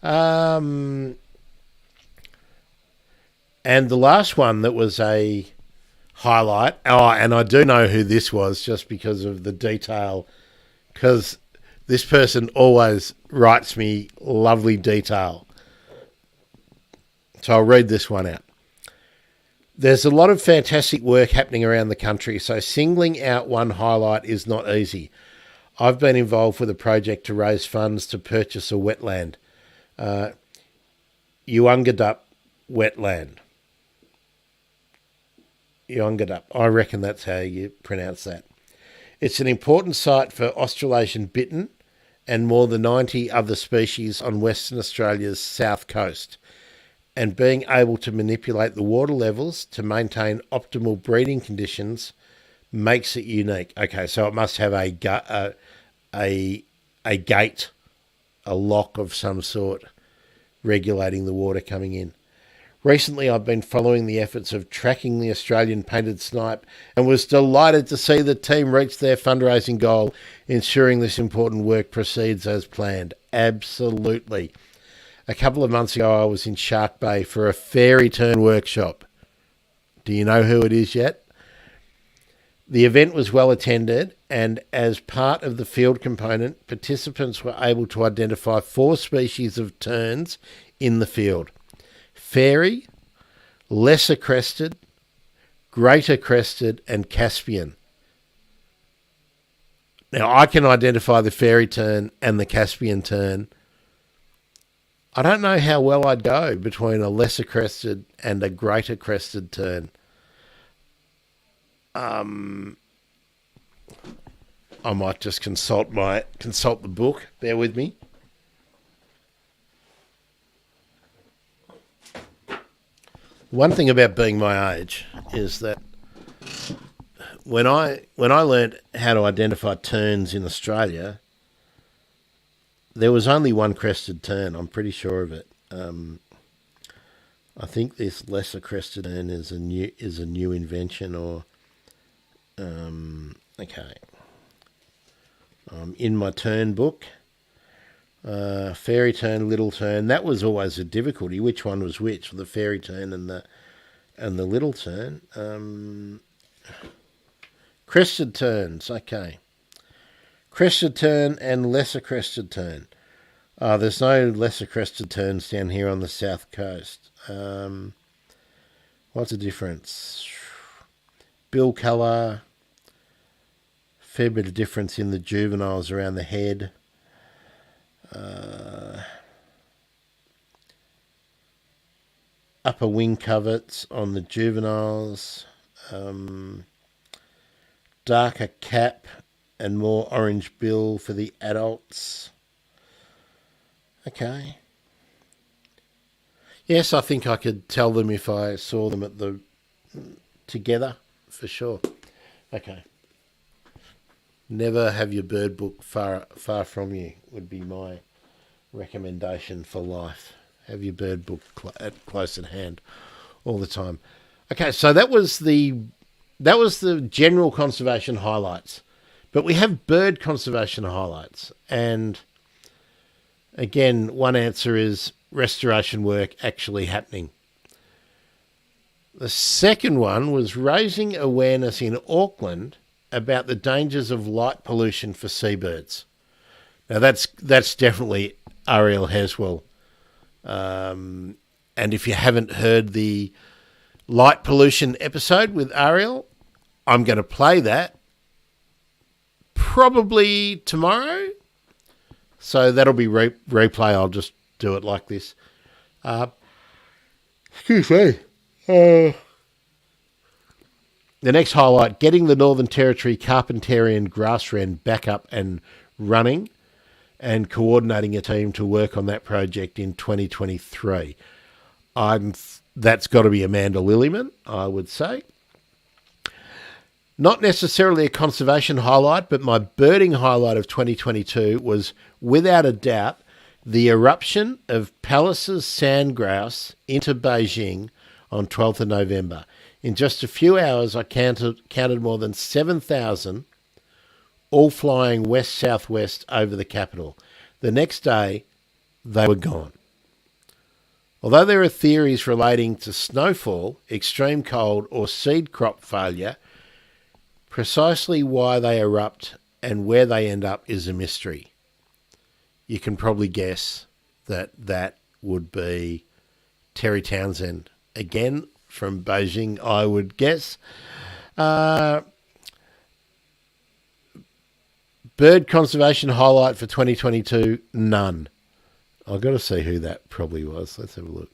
And the last one that was a highlight. Oh, and I do know who this was just because of the detail, because this person always writes me lovely detail. So I'll read this one out. There's a lot of fantastic work happening around the country, so singling out one highlight is not easy. I've been involved with a project to raise funds to purchase a wetland, Uungadup wetland. Uungadup. I reckon that's how you pronounce that. It's an important site for Australasian bittern and more than 90 other species on Western Australia's south coast. And being able to manipulate the water levels to maintain optimal breeding conditions makes it unique. Okay, so it must have a gate, a lock of some sort, regulating the water coming in. Recently, I've been following the efforts of tracking the Australian painted snipe and was delighted to see the team reach their fundraising goal, ensuring this important work proceeds as planned. Absolutely. A couple of months ago, I was in Shark Bay for a fairy turn workshop. Do you know who it is yet? The event was well attended, and as part of the field component, participants were able to identify 4 species of terns in the field. Fairy, lesser crested, greater crested, and Caspian. Now, I can identify the fairy tern and the Caspian tern. I don't know how well I'd go between a lesser crested and a greater crested tern. I might just consult the book. Bear with me. One thing about being my age is that when I learned how to identify terns in Australia, there was only one crested tern. I'm pretty sure of it. I think this lesser crested tern is a new invention, or okay. In my tern book, fairy tern, little tern. That was always a difficulty. Which one was which? The fairy tern and the little tern. Crested terns, okay. Crested tern and lesser crested tern. There's no lesser crested terns down here on the south coast. What's the difference? Bill colour, fair bit of difference in the juveniles around the head. Upper wing coverts on the juveniles. Darker cap and more orange bill for the adults. Okay. Yes, I think I could tell them if I saw them at the together, for sure. Okay. Never have your bird book far from you would be my recommendation for life. Have your bird book close at hand all the time. Okay, so that was the general conservation highlights. But we have bird conservation highlights. And again, one answer is restoration work actually happening. The second one was raising awareness in Auckland about the dangers of light pollution for seabirds. Now that's definitely Ariel Haswell. And if you haven't heard the light pollution episode with Ariel, I'm going to play that probably tomorrow. So that'll be replay. I'll just do it like this. Excuse me. The next highlight, getting the Northern Territory Carpentarian grass wren back up and running and coordinating a team to work on that project in 2023. That's got to be Amanda Lillyman, I would say. Not necessarily a conservation highlight, but my birding highlight of 2022 was, without a doubt, the eruption of Pallas's sandgrouse into Beijing on 12th of November. In just a few hours, I counted more than 7,000, all flying west-southwest over the capital. The next day, they were gone. Although there are theories relating to snowfall, extreme cold, or seed crop failure, precisely why they erupt and where they end up is a mystery. You can probably guess that would be Terry Townsend. Again, from Beijing, I would guess. Bird conservation highlight for 2022, none. I've got to see who that probably was. Let's have a look.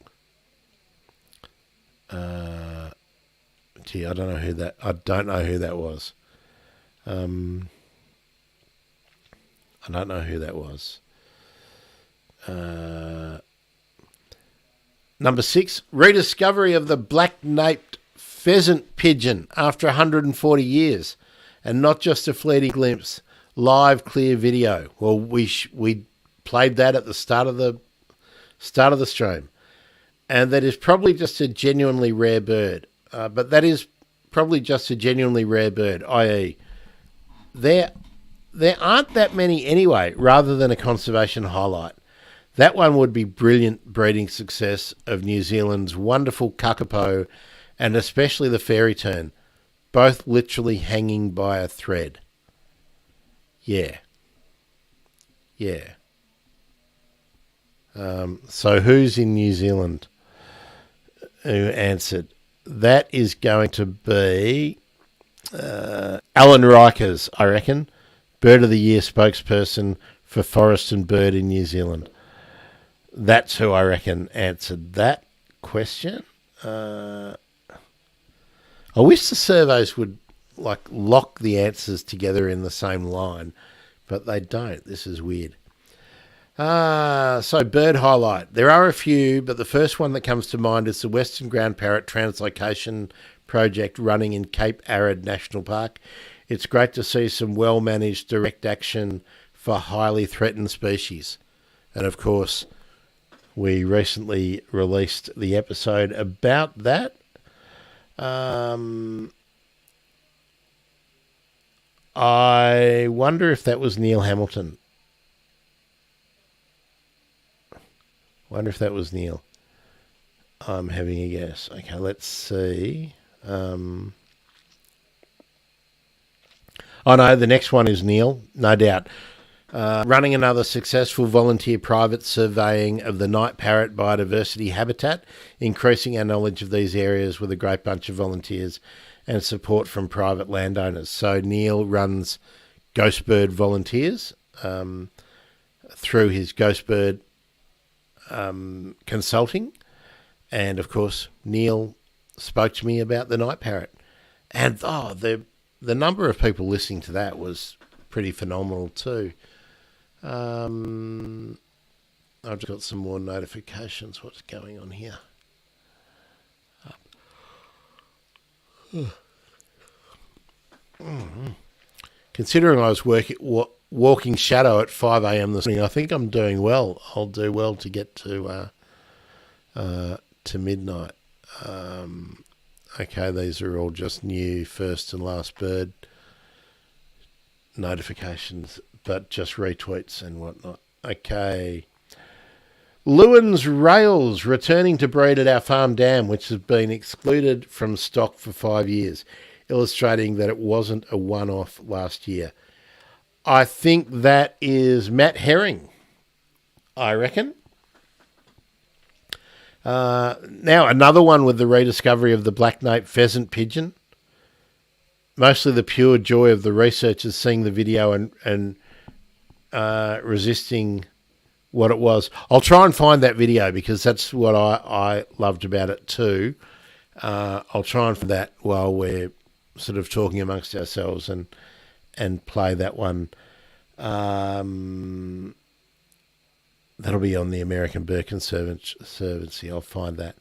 I don't know who that was. I don't know who that was. Number 6, rediscovery of the black-naped pheasant pigeon after 140 years, and not just a fleeting glimpse. Live, clear video. Well, we played that at the start of the stream, and that is probably just a genuinely rare bird. But that is probably just a genuinely rare bird, i.e., there aren't that many anyway, rather than a conservation highlight. That one would be brilliant breeding success of New Zealand's wonderful kakapo and especially the fairy tern, both literally hanging by a thread. Yeah. So who's in New Zealand who answered? That is going to be Alan Rikers, I reckon, Bird of the Year spokesperson for Forest and Bird in New Zealand. That's who I reckon answered that question. I wish the surveys would lock the answers together in the same line, but they don't. This is weird. So bird highlight. There are a few, but the first one that comes to mind is the Western Ground Parrot translocation project running in Cape Arid National Park. It's great to see some well-managed direct action for highly threatened species. And of course, we recently released the episode about that. I wonder if that was Neil Hamilton. Wonder if that was Neil. I'm having a guess. Okay, let's see. Oh no, the next one is Neil, no doubt. Running another successful volunteer private surveying of the night parrot biodiversity habitat, increasing our knowledge of these areas with a great bunch of volunteers and support from private landowners. So Neil runs Ghostbird Volunteers through his Ghostbird consulting. And of course, Neil spoke to me about the night parrot. And the number of people listening to that was pretty phenomenal too. I've just got some more notifications. What's going on here? Considering I was walking shadow at 5 a.m. this morning, I think I'm doing well. I'll do well to get to midnight. Okay, these are all just new first and last bird notifications, but just retweets and whatnot. Okay. Lewin's Rails returning to breed at our farm dam, which has been excluded from stock for 5 years, illustrating that it wasn't a one-off last year. I think that is Matt Herring, I reckon. Now, another one with the rediscovery of the black-nape pheasant pigeon. Mostly the pure joy of the researchers seeing the video and resisting what it was. I'll try and find that video because that's what I loved about it too. I'll try and find that while we're sort of talking amongst ourselves and play that one. That'll be on the American Bird Conservancy. I'll find that.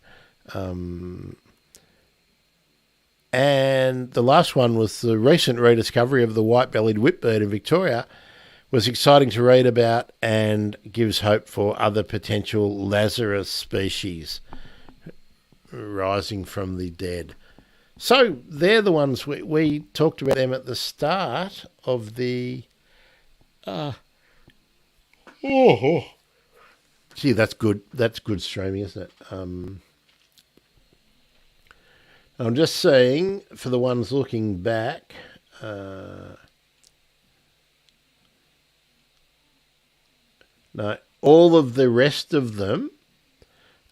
And the last one was the recent rediscovery of the white-bellied whipbird in Victoria. Was exciting to read about and gives hope for other potential Lazarus species rising from the dead. So they're the ones we talked about them at the start of the... Gee, that's good. That's good streaming, isn't it? I'm just saying, for the ones looking back... No, all of the rest of them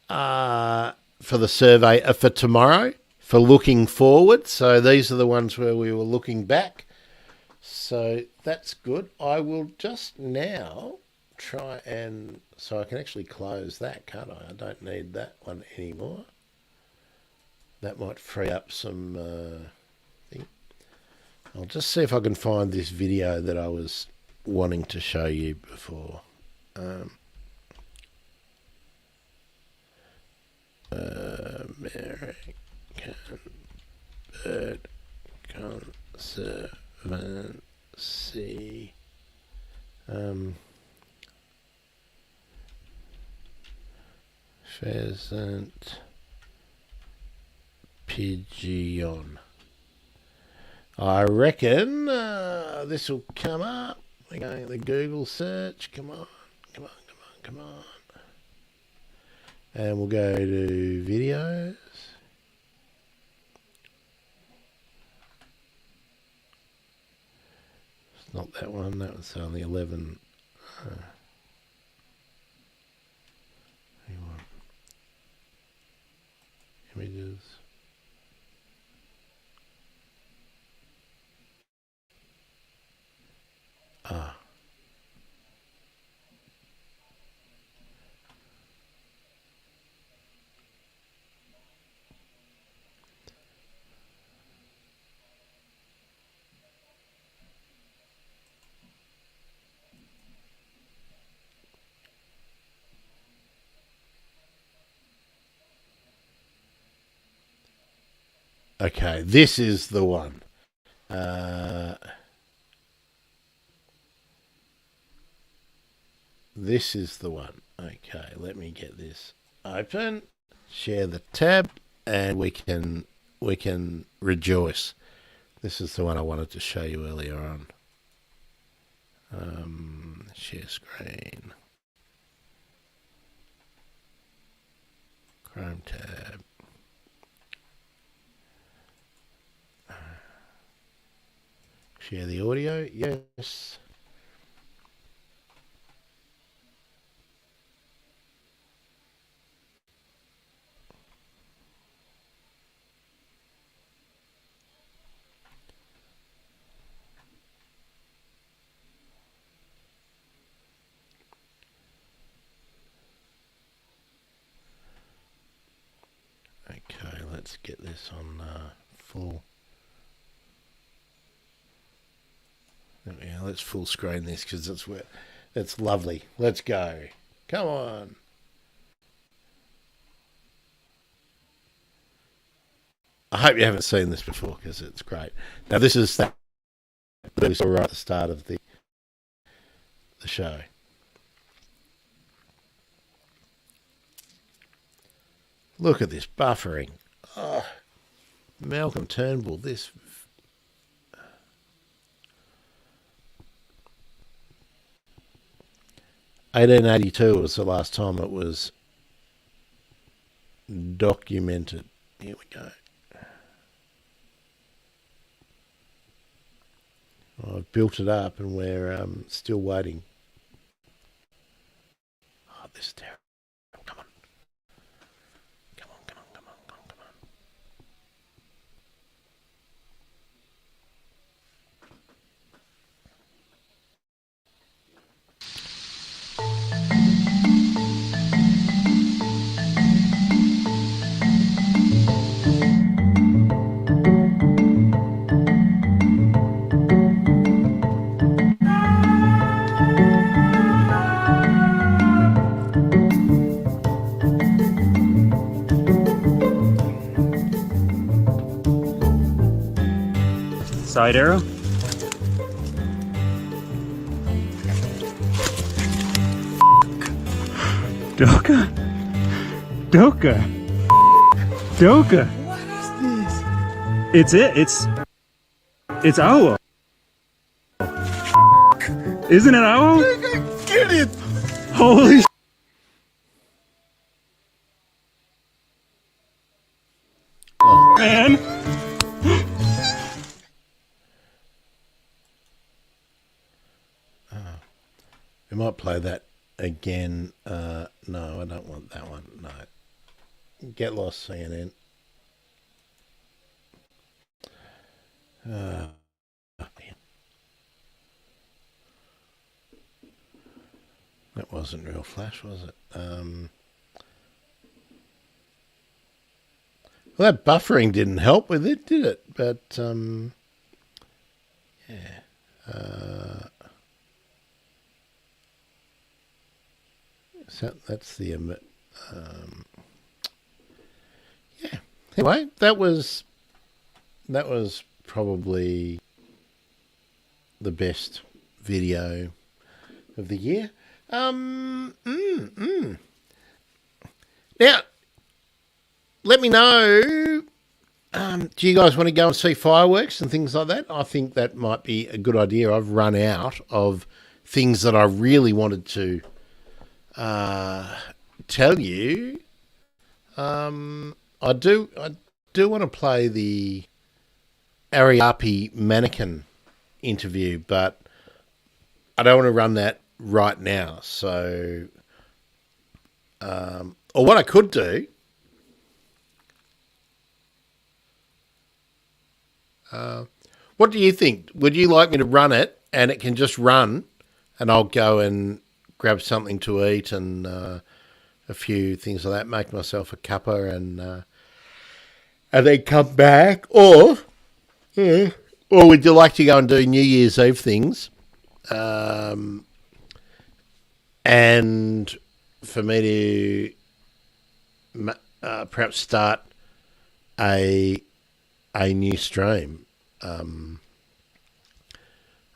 are for the survey are for tomorrow, for looking forward. So these are the ones where we were looking back. So that's good. I will just now try and... So I can actually close that, can't I? I don't need that one anymore. That might free up some thing. I'll just see if I can find this video that I was wanting to show you before. American Bird Conservancy. Pheasant pigeon. I reckon this will come up. We're going to the Google search. Come on. And we'll go to videos. It's not that one. That was only 11. Images. Okay, this is the one. This is the one. Okay, let me get this open. Share the tab, and we can rejoice. This is the one I wanted to show you earlier on. Share screen. Chrome tab. Share the audio. Yes. Okay, let's get this on full. Yeah, let's full screen this because it's lovely. Let's go. Come on. I hope you haven't seen this before because it's great. Now this is that we saw right at the start of the show. Look at this buffering. Oh, Malcolm Turnbull, this. (1882) was the last time it was documented. Here we go. I've built it up and we're still waiting. Oh, this is terrible. Come on. Come on, come on, come on, come on, come on. Side arrow. Doka. Doka. Doka. What is this? It's owl. Isn't it owl? Get it. Holy man. We might play that again. No, I don't want that one. No. Get lost, CNN. That wasn't real flash, was it? Well, that buffering didn't help with it, did it? But, yeah. So that's the, yeah. Anyway, that was probably the best video of the year. Now, let me know. Do you guys want to go and see fireworks and things like that? I think that might be a good idea. I've run out of things that I really wanted to tell you. I do want to play the Ariapi mannequin interview, but I don't want to run that right now. So, or what I could do, what do you think? Would you like me to run it and it can just run and I'll go and grab something to eat and a few things like that, make myself a cuppa and then come back? Or would you like to go and do New Year's Eve things? And for me to perhaps start a new stream.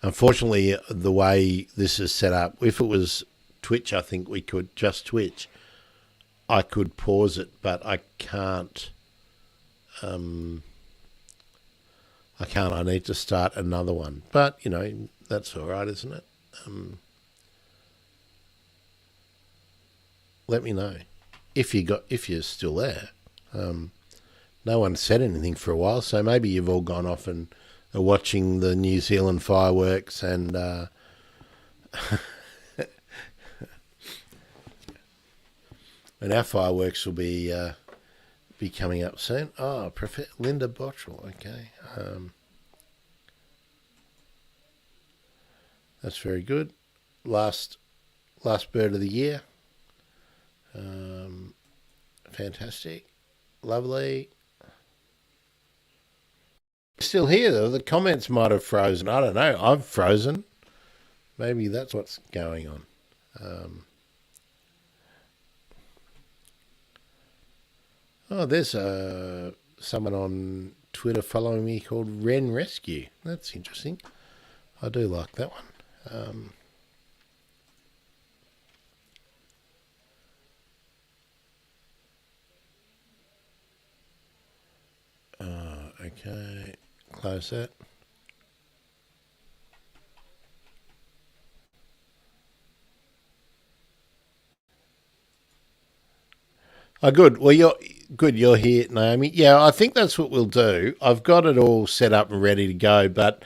Unfortunately, the way this is set up, if it was Twitch, I think we could just Twitch. I could pause it, but I can't. I need to start another one. But you know, that's all right, isn't it? Let me know if you're still there. No one said anything for a while, so maybe you've all gone off and are watching the New Zealand fireworks, and and our fireworks will be coming up soon. Oh, Linda Bottrell. Okay, that's very good. Last bird of the year. Fantastic, lovely. Still here though. The comments might have frozen. I don't know. I've frozen. Maybe that's what's going on. There's someone on Twitter following me called Ren Rescue. That's interesting. I do like that one. Okay, close that. Oh, good. Well, you're good. You're here, Naomi. Yeah, I think that's what we'll do. I've got it all set up and ready to go, but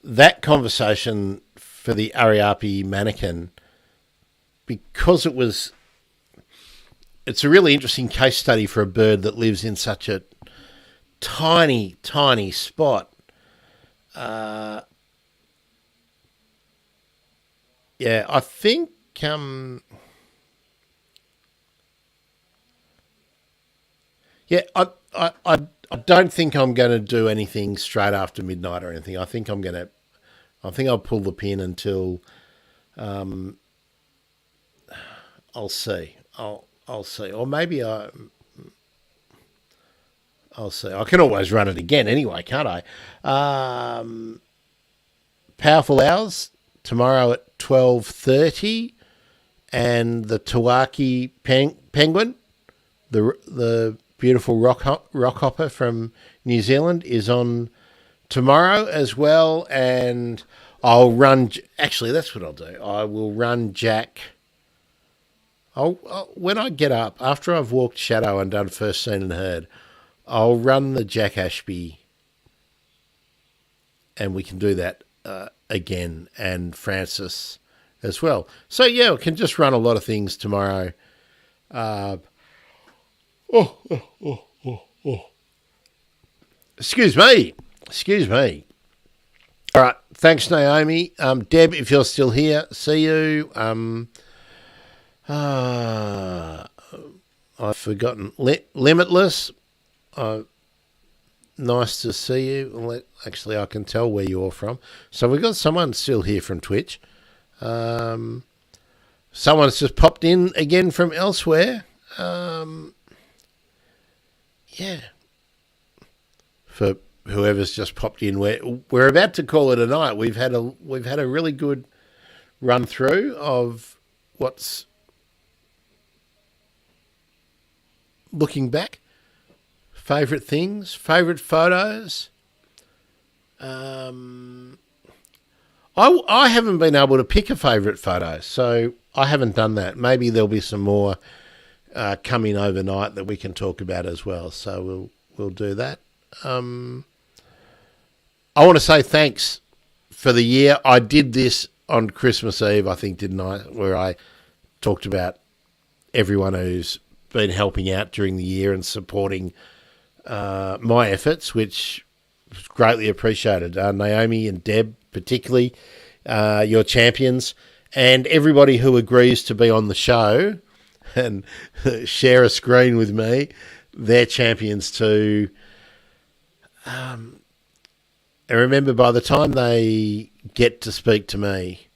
that conversation for the Ariapi mannequin, because it's a really interesting case study for a bird that lives in such a tiny, tiny spot. Yeah, I think yeah, I don't think I'm going to do anything straight after midnight or anything. I think I'll pull the pin until I'll see. I'll see. Or maybe I'll see. I can always run it again anyway, can't I? Powerful Hours tomorrow at 12:30, and the Tawaki Penguin, the beautiful rock hopper from New Zealand, is on tomorrow as well. And I'll run. Actually, that's what I'll do. I will run Jack. When I get up after I've walked Shadow and done First Seen and Heard, I'll run the Jack Ashby, and we can do that again, and Francis as well. So yeah, we can just run a lot of things tomorrow. Excuse me. All right, thanks, Naomi. Deb, if you're still here, see you. I've forgotten. Limitless. Nice to see you. Actually, I can tell where you're from. So we've got someone still here from Twitch. Someone's just popped in again from elsewhere. Yeah. For whoever's just popped in, we're about to call it a night. We've had a really good run through of what's looking back. Favourite things, favourite photos. I haven't been able to pick a favourite photo, so I haven't done that. Maybe there'll be some more coming overnight that we can talk about as well. So we'll do that. I want to say thanks for the year. I did this on Christmas Eve, I think, didn't I? Where I talked about everyone who's been helping out during the year and supporting my efforts, which was greatly appreciated. Naomi and Deb, particularly, your champions, and everybody who agrees to be on the show and share a screen with me, they're champions too. And remember, by the time they get to speak to me,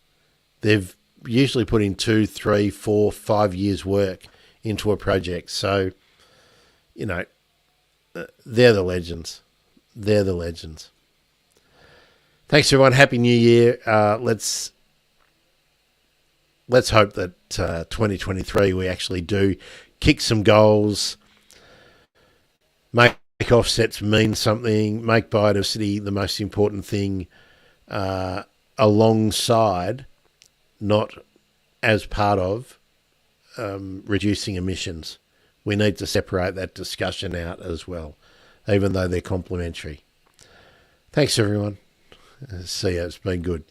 they've usually put in 2, 3, 4, 5 years' work into a project. So, you know, they're the legends. They're the legends. Thanks, everyone. Happy New Year. Let's hope that 2023 we actually do kick some goals, make offsets mean something, make biodiversity the most important thing, alongside, not as part of, reducing emissions. We need to separate that discussion out as well, even though they're complementary. Thanks, everyone. See ya. It's been good.